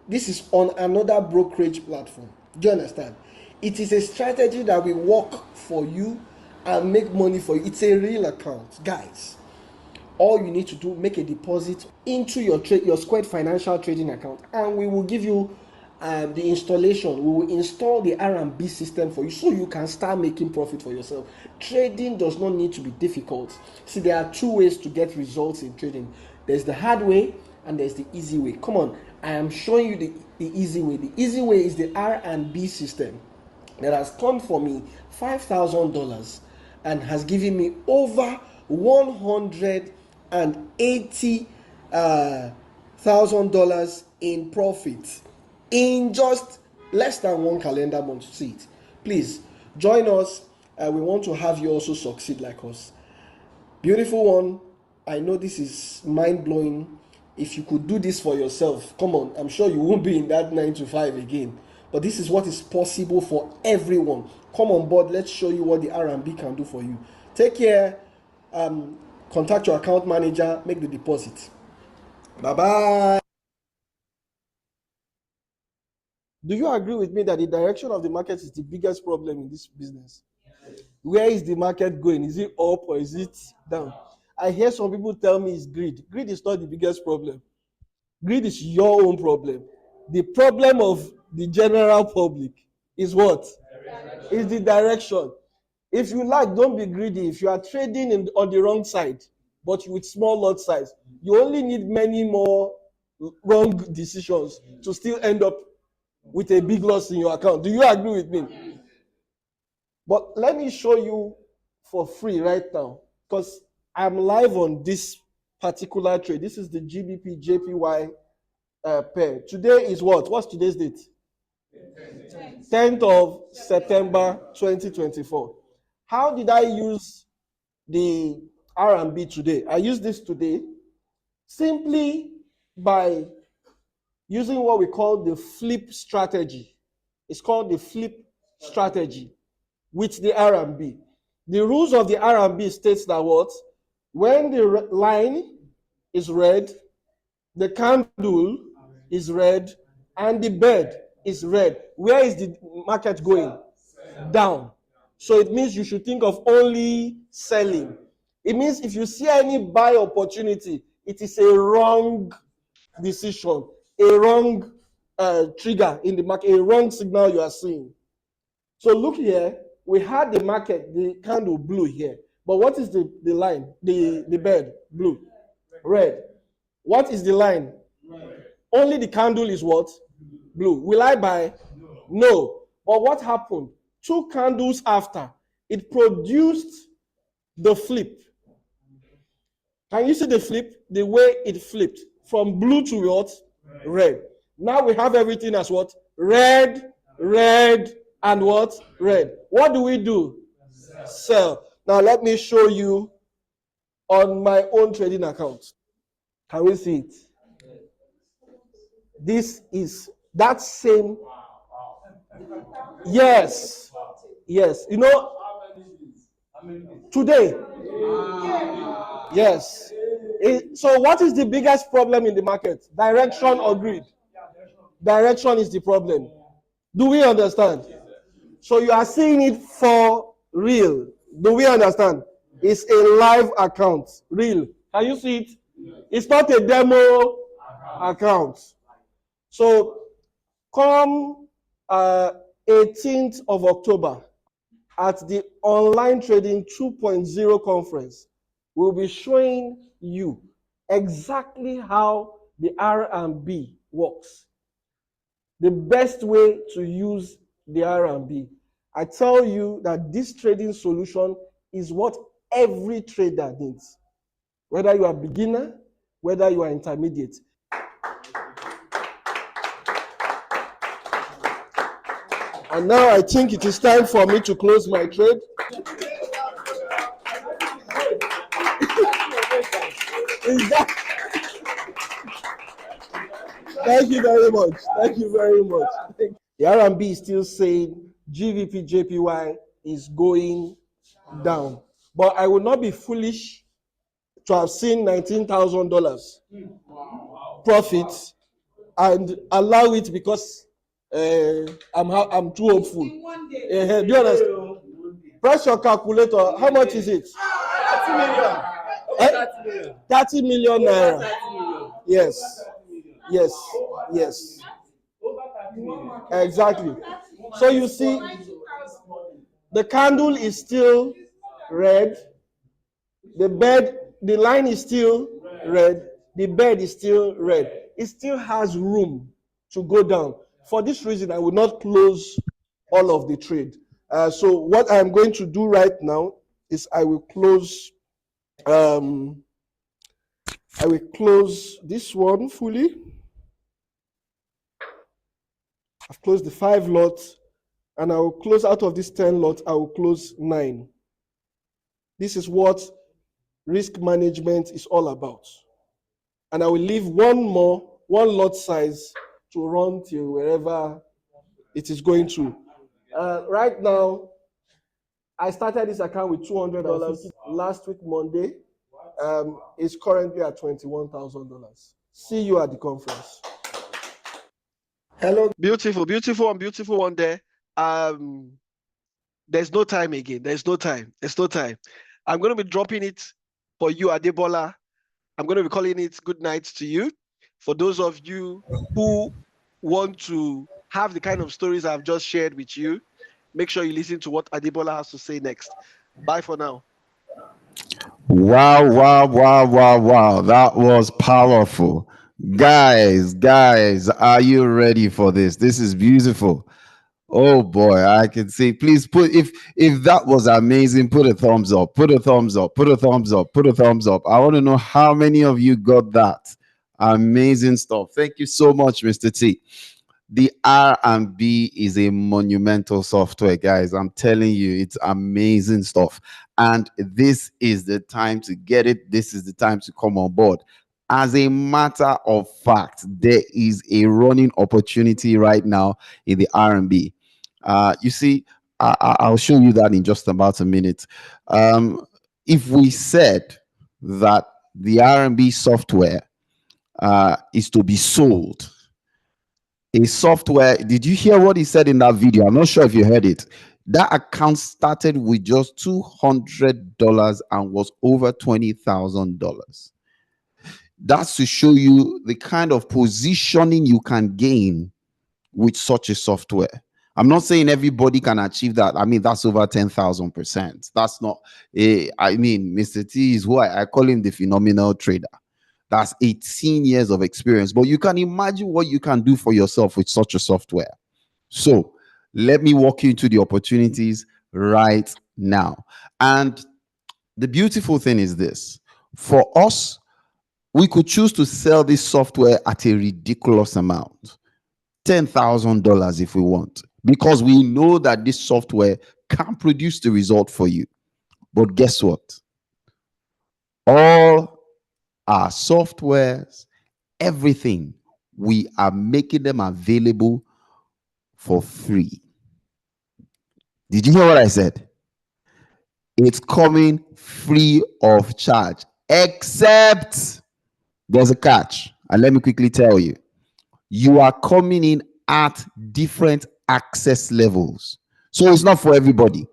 Speaker 6: This is on another brokerage platform. Do you understand? It is a strategy that will work for you and make money for you. It's a real account, guys. All you need to do, make a deposit into your Squared Financial trading account, and we will give you the installation. We will install the R&B system for you so you can start making profit for yourself. Trading does not need to be difficult. See, there are 2 ways to get results in trading. There's the hard way and there's the easy way. Come on, I am showing you the easy way. The easy way is the R&B system that has come for me $5,000 and has given me over $180,000 in profit in just less than 1 calendar month. See it. Please join us. We want to have you also succeed like us. Beautiful one. I know this is mind-blowing. If you could do this for yourself, come on, I'm sure you won't be in that 9 to 5 again. But this is what is possible for everyone. Come on board. Let's show you what the R&B can do for you. Take care. Contact your account manager. Make the deposit. Bye-bye. Do you agree with me that the direction of the market is the biggest problem in this business? Where is the market going? Is it up or is it down? I hear some people tell me it's greed. Greed is not the biggest problem. Greed is your own problem. The problem of the general public is what? Is the direction. If you like, don't be greedy. If you are trading on the wrong side, but with small lot size, you only need many more wrong decisions to still end up with a big loss in your account. Do you agree with me? But let me show you for free right now, because I'm live on this particular trade. This is the GBP JPY pair. Today is what? What's today's date? 10th of September 2024. How did I use the R&B today? I used this today simply by using what we call the flip strategy. It's called the flip strategy with the R&B. The rules of the R&B states that what? When the line is red, the candle is red, and the bed is red, where is the market going? Down. So it means you should think of only selling. It means if you see any buy opportunity, it is a wrong decision, a wrong trigger in the market, a wrong signal you are seeing. So look here, we had the market, the candle blue here. But what is the line? The bed, blue, red. What is the line? Only the candle is what? Blue. Will I buy? No. But what happened? 2 candles after, it produced the flip. Can you see the flip? The way it flipped from blue to what? Red. Now we have everything as what? Red, red, and what? Red. What do we do? Sell. Now let me show you on my own trading account. Can we see it? This is that same. Yes. Yes. You know, today. Yes. So what is the biggest problem in the market? Direction or greed? Direction is the problem. Do we understand? So you are seeing it for real. Do we understand? It's a live account. Real. Can you see it? It's not a demo account. So come 18th of October at the Online Trading 2.0 conference, we'll be showing you exactly how the R&B works. The best way to use the R&B. I tell you that this trading solution is what every trader needs. Whether you are beginner, whether you are intermediate. And now I think it is time for me to close my trade. Thank you very much. Thank you very much. The R&B is still saying GVP JPY is going down. But I will not be foolish to have seen $19,000 profit and allow it because I'm too hopeful. Do you understand? Press your calculator. How much is it? 30 million. 30 million naira. Yes. Yes. Yes. Exactly. So you see, the candle is still red. The line is still red. The bed is still red. It still has room to go down. For this reason, I will not close all of the trade. So what I'm going to do right now is I will close this one fully. I've closed the 5 lots, and I will close out of this 10 lots, I will close 9. This is what risk management is all about. And I will leave one lot size to run till wherever it is going to. Right now, I started this account with $200 last week, Monday. It's currently at $21,000. See you at the conference.
Speaker 5: Hello. Beautiful, beautiful, and beautiful one there. There's no time again. There's no time. There's no time. I'm going to be dropping it for you, Adebola. I'm going to be calling it good night to you. For those of you who want to have the kind of stories I've just shared with you, make sure you listen to what Adebola has to say next. Bye for now.
Speaker 1: Wow, wow, wow, wow, wow. That was powerful. Guys, are you ready for this? This is beautiful. Oh boy, I can see. Please put if that was amazing, put a thumbs up, put a thumbs up, put a thumbs up, put a thumbs up. I want to know how many of you got that. Amazing stuff. Thank you so much, Mr. T. The R&B is a monumental software, guys. I'm telling you, it's amazing stuff. And this is the time to get it. This is the time to come on board. As a matter of fact, there is a running opportunity right now in the R&B. You see, I'll show you that in just about a minute. If we said that the R&B software is to be sold, a software, did you hear what he said in that video? I'm not sure if you heard it. That account started with just $200 and was over $20,000. That's to show you the kind of positioning you can gain with such a software. I'm not saying everybody can achieve that. I mean, that's over 10,000%. That's not I mean, Mr. T is who I call him the phenomenal trader. That's 18 years of experience. But you can imagine what you can do for yourself with such a software. So let me walk you into the opportunities right now. And the beautiful thing is this. For us, we could choose to sell this software at a ridiculous amount. $10,000 if we want. because we know that this software can produce the result for you. But guess what? All our softwares, everything, we are making them available for free. Did you hear what I said? It's coming free of charge, except there's a catch. And let me quickly tell you, you are coming in at different access levels. So it's not for everybody.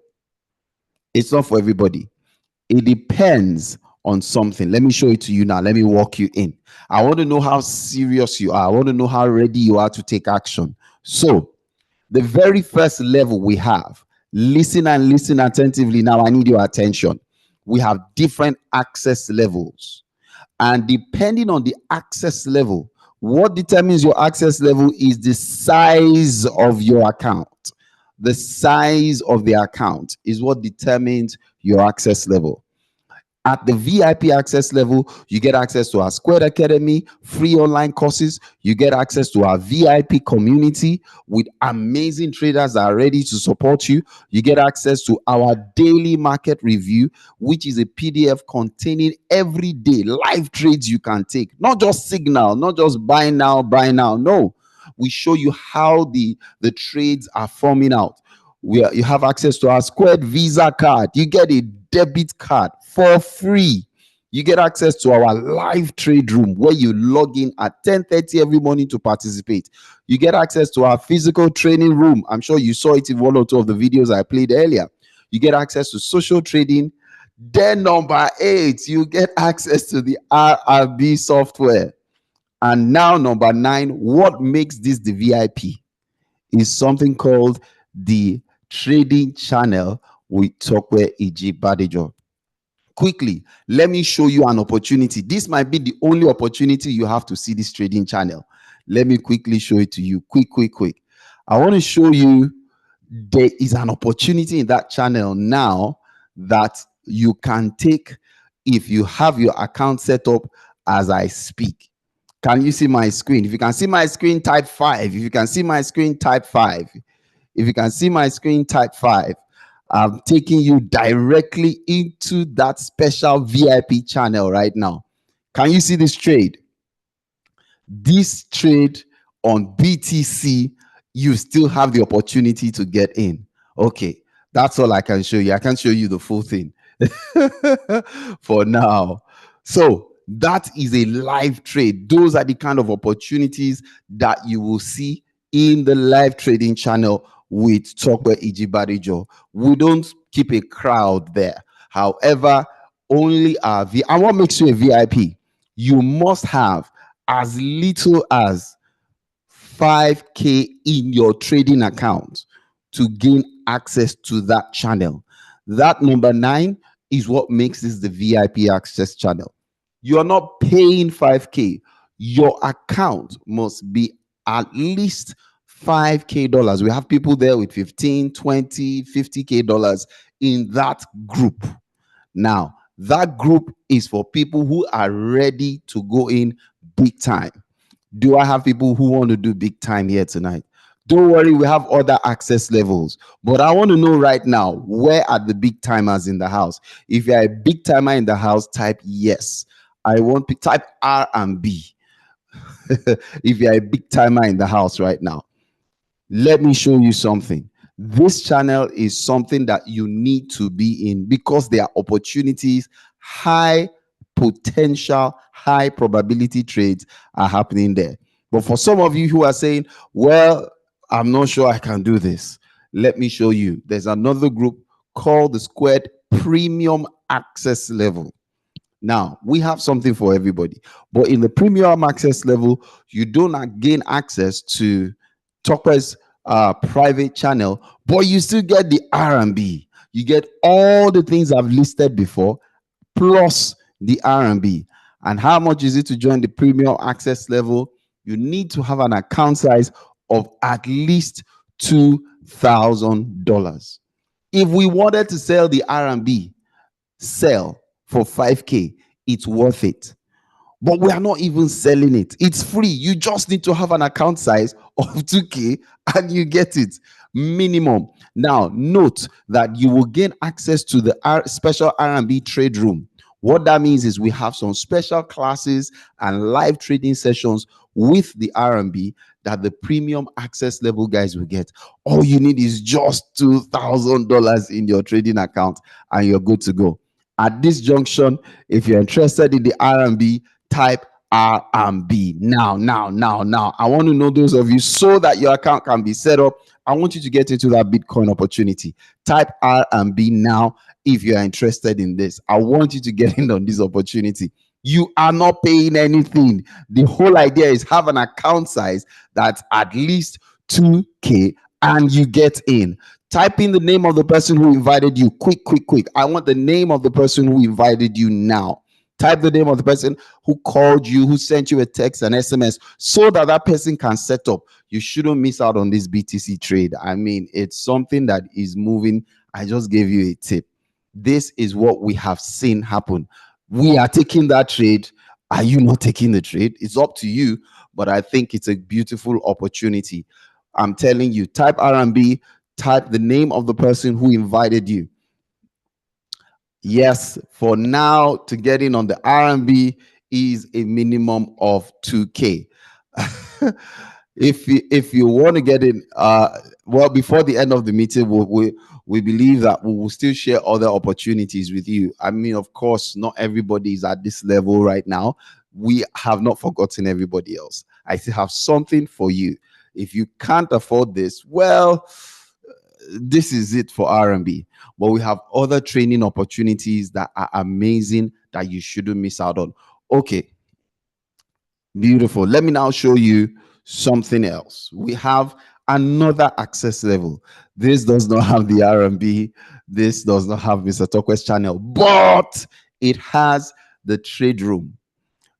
Speaker 1: It's not for everybody. It depends on something. Let me show it to you now. Let me walk you in. I want to know how serious you are. I want to know how ready you are to take action. So, the very first level we have, listen and listen attentively. Now, I need your attention. We have different access levels. And depending on the access level, what determines your access level is the size of your account. The size of the account is what determines your access level. At the VIP access level, you get access to our Squared Academy, free online courses. You get access to our VIP community with amazing traders that are ready to support you. You get access to our daily market review, which is a PDF containing everyday live trades you can take. Not just signal, not just buy now, buy now. No, we show you how the trades are forming out. You have access to our Squared Visa card. You get a debit card for free. You get access to our live trade room where you log in at 10:30 every morning to participate. You get access to our physical training room. I'm sure you saw it in one or two of the videos I played earlier. You get access to social trading. Then number 8, you get access to the RRB software. And now number 9, what makes this the VIP is something called the trading channel with Tokwe Ijibadejo. Quickly, let me show you an opportunity. This might be the only opportunity you have to see this trading channel. Let me quickly show it to you. Quick. I want to show you there is an opportunity in that channel now that you can take if you have your account set up as I speak. Can you see my screen? If you can see my screen, type 5. If you can see my screen, type 5. If you can see my screen, type 5. I'm taking you directly into that special VIP channel right now. Can you see this trade? This trade on BTC, you still have the opportunity to get in. Okay, that's all I can show you. I can't show you the full thing for now. So that is a live trade. Those are the kind of opportunities that you will see in the live trading channel with Tokwe Ijibadejo. We don't keep a crowd there. However, only our and what makes you a VIP? You must have as little as 5K in your trading account to gain access to that channel. That number 9 is what makes this the VIP access channel. You are not paying 5K. Your account must be at least $5K dollars. We have people there with 15, 20, 50K dollars in that group. Now, that group is for people who are ready to go in big time. Do I have people who want to do big time here tonight? Don't worry, we have other access levels. But I want to know right now, where are the big timers in the house? If you're a big timer in the house, type yes. I want to type R and B. If you're a big timer in the house right now, let me show you something. This channel is something that you need to be in because there are opportunities, high potential, high probability trades are happening there. But for some of you who are saying, well, I'm not sure I can do this, let me show you. There's another group called the Squared Premium Access Level. Now, we have something for everybody. But in the premium access level, you do not gain access to Tokwe's private channel, but you still get the R&B. You get all the things I've listed before, plus the R&B. And how much is it to join the premium access level? You need to have an account size of at least $2,000. If we wanted to sell the R&B, sell for 5K, it's worth it. But we are not even selling it. It's free. You just need to have an account size of 2K and you get it. minimum. Now, note that you will gain access to the special R&B trade room. What that means is we have some special classes and live trading sessions with the R&B that the premium access level guys will get. All you need is just $2,000 in your trading account and you're good to go. At this junction, if you're interested in the R&B, type R&B now. I want to know those of you so that your account can be set up. I want you to get into that Bitcoin opportunity. Type R&B now if you are interested in this. I want you to get in on this opportunity. You are not paying anything. The whole idea is have an account size that's at least 2K and you get in. Type in the name of the person who invited you. Quick. I want the name of the person who invited you now. Type the name of the person who called you, who sent you a text and SMS, so that that person can set up. You shouldn't miss out on this BTC trade. I mean, it's something that is moving. I just gave you a tip. This is what we have seen happen. We are taking that trade. Are you not taking the trade? It's up to you, but I think it's a beautiful opportunity. I'm telling you, type R&B, type the name of the person who invited you. Yes, for now, to get in on the R&B is a minimum of 2K. If you want to get in, well, before the end of the meeting, we believe that we will still share other opportunities with you. I mean, of course, not everybody is at this level right now. We have not forgotten everybody else. I still have something for you. If you can't afford this, well, this is it for R&B. But we have other training opportunities that are amazing that you shouldn't miss out on. Okay, beautiful. Let me now show you something else. We have another access level. This does not have the R&B. This does not have Mr. Tokwe's channel, but it has the trade room.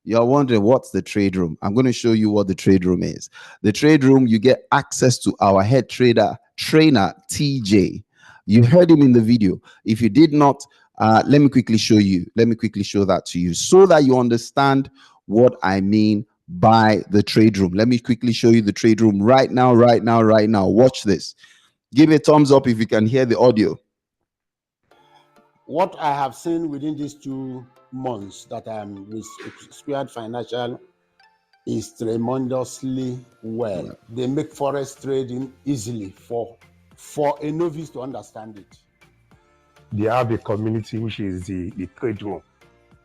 Speaker 1: You're wondering what's the trade room? I'm going to show you what the trade room is. The trade room, you get access to our head trainer, TJ. You heard him in the video. If you did not, let me quickly show you. Let me quickly show that to you so that you understand what I mean by the trade room. Let me quickly show you the trade room right now. Watch this. Give a thumbs up if you can hear the audio.
Speaker 2: What I have seen within these 2 months that I'm with Squared Financial is tremendously well. Yeah. They make forex trading easily for a novice to understand it.
Speaker 7: They have a community which is the trade room.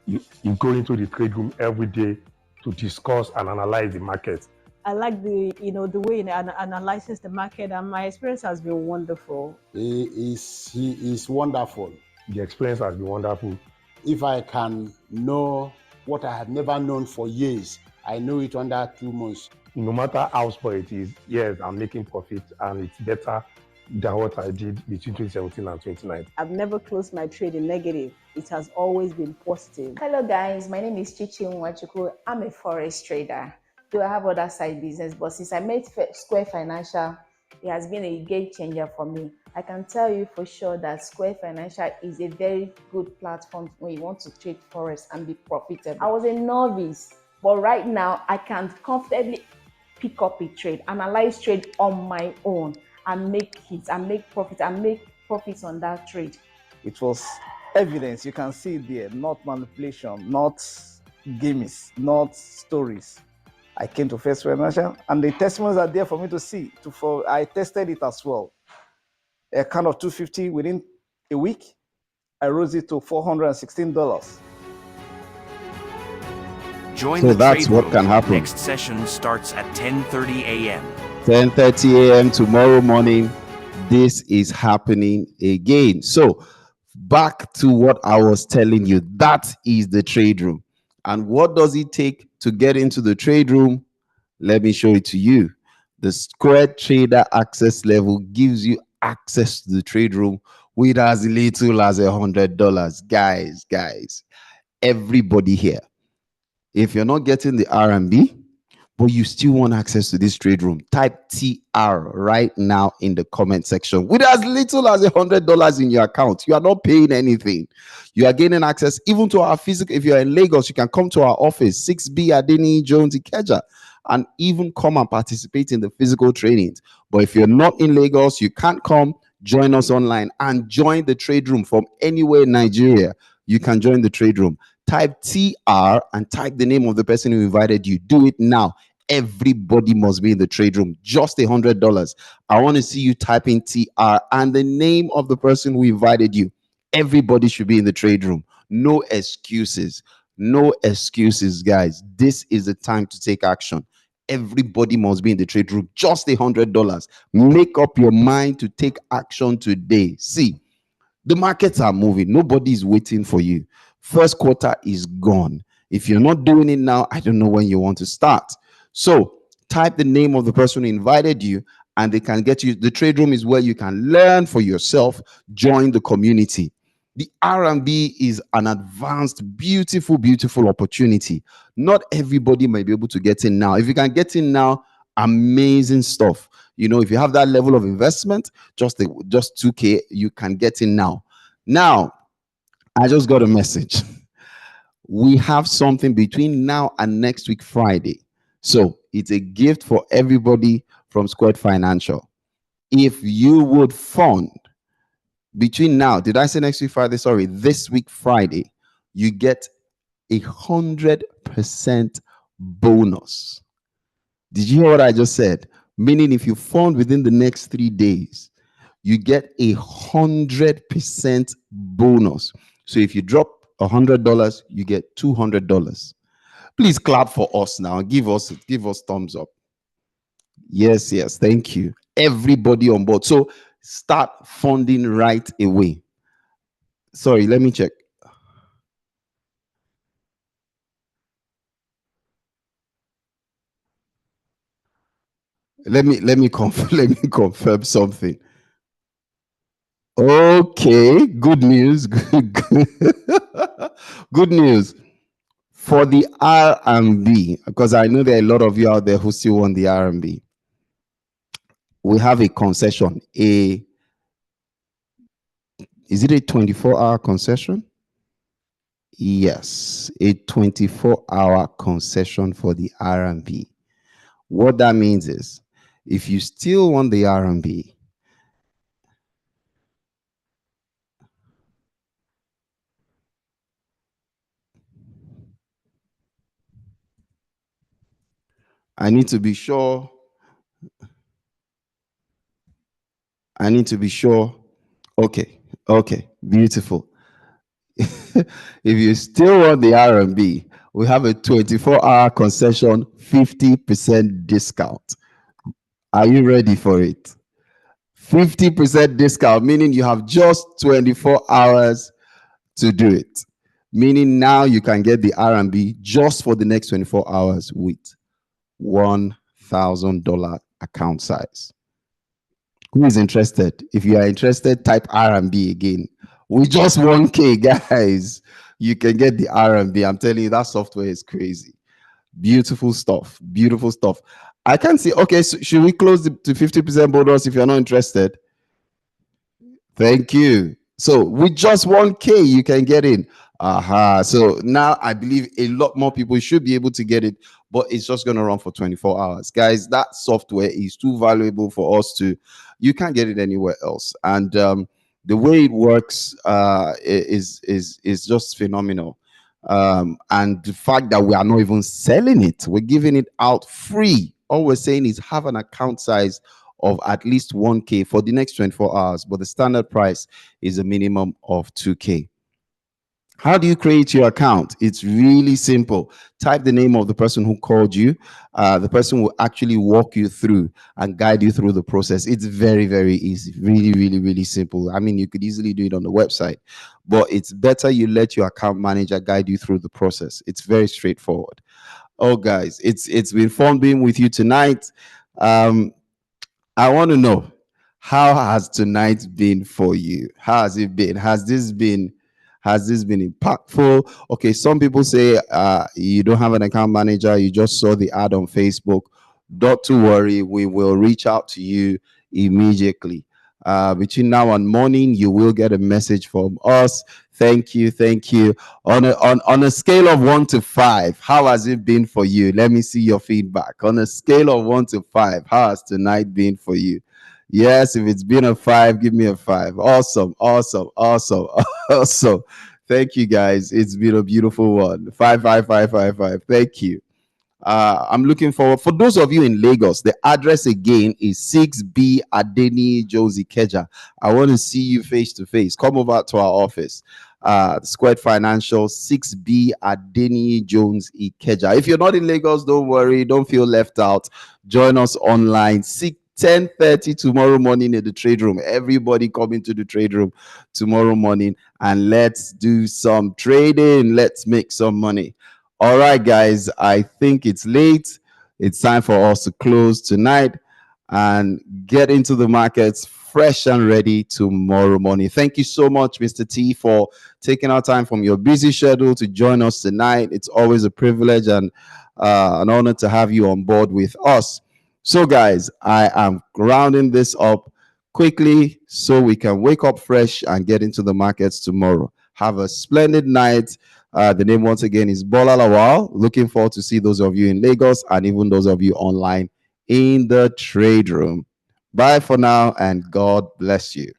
Speaker 7: You go into the trade room every day to discuss and analyze the market.
Speaker 8: I like the way it analyzes the market, and my experience has been wonderful.
Speaker 2: He is wonderful.
Speaker 7: The experience has been wonderful.
Speaker 2: If I can know what I had never known for years, I know it under 2 months.
Speaker 7: No matter how small it is, yes, I'm making profit, and it's better than what I did between 2017 and 2019.
Speaker 8: I've never closed my trade in negative. It has always been positive.
Speaker 9: Hello guys, my name is Chichi Nwachukwu. I'm a forex trader. Though I have other side business, but since I made Square Financial, it has been a game changer for me. I can tell you for sure that Square Financial is a very good platform when you want to trade forex and be profitable. I was a novice, but right now I can comfortably pick up a trade, analyze trade on my own, and make hits and make profits on that trade.
Speaker 10: It was evidence. You can see it there, not manipulation, not gimmicks, not stories. I came to First Financial, and the testimonies are there for me to see. I tested it as well. A kind of 250 within a week, I rose it to $416.
Speaker 11: Join
Speaker 1: so
Speaker 11: the
Speaker 1: that's
Speaker 11: trade
Speaker 1: what
Speaker 11: room.
Speaker 1: can happen.
Speaker 11: Next session starts at 10:30 a.m.
Speaker 1: 10:30 a.m. tomorrow morning. This is happening again. So back to what I was telling you. That is the trade room. And what does it take to get into the trade room? Let me show it to you. The Square Trader access level gives you access to the trade room with as little as $100. Guys, everybody here, if you're not getting the R&B, but you still want access to this trade room, type TR right now in the comment section. With as little as $100 in your account, you are not paying anything. You are gaining access even to our physical. If you're in Lagos, you can come to our office, 6B Adeni Jones Ikeja, and even come and participate in the physical trainings. But if you're not in Lagos, you can't come, join us online and join the trade room from anywhere in Nigeria. You can join the trade room. Type TR and type the name of the person who invited you. Do it now. Everybody must be in the trade room. Just $100. I want to see you typing TR and the name of the person who invited you. Everybody should be in the trade room. No excuses. No excuses, guys. This is the time to take action. Everybody must be in the trade room. Just $100. Make up your mind to take action today. See, the markets are moving. Nobody is waiting for you. First quarter is gone. If you're not doing it now, I don't know when you want to start. So type the name of the person who invited you and they can get you. The trade room is where you can learn for yourself, join the community. The R&B is an advanced, beautiful, beautiful opportunity. Not everybody may be able to get in now. If you can get in now, amazing stuff. You know, if you have that level of investment, just 2K, you can get in now. Now, I just got a message. We have something between now and next week, Friday. So it's a gift for everybody from Squared Financial. If you would fund between now, did I say next week Friday? Sorry, this week Friday, you get 100% bonus. Did you hear what I just said? Meaning if you fund within the next 3 days, you get 100% bonus. So if you drop $100, you get $200. Please clap for us now. Give us thumbs up. Yes, thank you. Everybody on board. So start funding right away. Sorry, let me check. Let me confirm something. Okay, good news. Good news for the R&B, because I know there are a lot of you out there who still want the R&B. We have a concession. Is it a 24-hour concession? Yes, a 24-hour concession for the R&B. What that means is, if you still want the R&B, I need to be sure. Okay, beautiful. If you still want the R&B, we have a 24-hour concession, 50% discount. Are you ready for it? 50% discount, meaning you have just 24 hours to do it. Meaning now you can get the R&B just for the next 24 hours with $1,000 account size. Who is interested? If you are interested, type R&B again. With just 1K, guys, you can get the R&B. I'm telling you, that software is crazy. Beautiful stuff. Beautiful stuff. I can see. Okay, so should we close to 50% bonus if you're not interested? Thank you. So with just 1K, you can get in. So now I believe a lot more people should be able to get it, but it's just going to run for 24 hours. Guys, that software is too valuable for us to, you can't get it anywhere else. And the way it works is just phenomenal. And the fact that we are not even selling it, we're giving it out free. All we're saying is have an account size of at least 1K for the next 24 hours, but the standard price is a minimum of 2K. How do you create your account? It's really simple. Type the name of the person who called you. The person will actually walk you through and guide you through the process. It's very, very easy. Really, really, really simple. I mean, you could easily do it on the website, but it's better you let your account manager guide you through the process. It's very straightforward. Oh, guys, it's been fun being with you tonight. I want to know, how has tonight been for you? How has it been? Has this been impactful? Okay, some people say you don't have an account manager, you just saw the ad on Facebook. Not to worry, we will reach out to you immediately. Between now and morning, you will get a message from us. Thank you, thank you. On a scale of 1 to 5, how has it been for you? Let me see your feedback. On a scale of 1 to 5, how has tonight been for you? Yes, if it's been a 5, give me a 5. Awesome, awesome, awesome, awesome. Thank you, guys. It's been a beautiful one. 55555. Thank you. I'm looking forward. For those of you in Lagos, the address again is 6B Adeni Josie Keja. I want to see you face to face. Come over to our office. Squared Financial, 6B Adeni Jones Ikeja. If you're not in Lagos, don't worry. Don't feel left out. Join us online. 10:30 tomorrow morning in the trade room. Everybody come into the trade room tomorrow morning and let's do some trading. Let's make some money. All right, guys, I think it's late. It's time for us to close tonight and get into the markets fresh and ready tomorrow morning. Thank you so much, Mr. T, for taking our time from your busy schedule to join us tonight. It's always a privilege and an honor to have you on board with us. So, guys, I am rounding this up quickly so we can wake up fresh and get into the markets tomorrow. Have a splendid night. The name once again is Bola Lawal. Looking forward to see those of you in Lagos and even those of you online in the trade room. Bye for now and God bless you.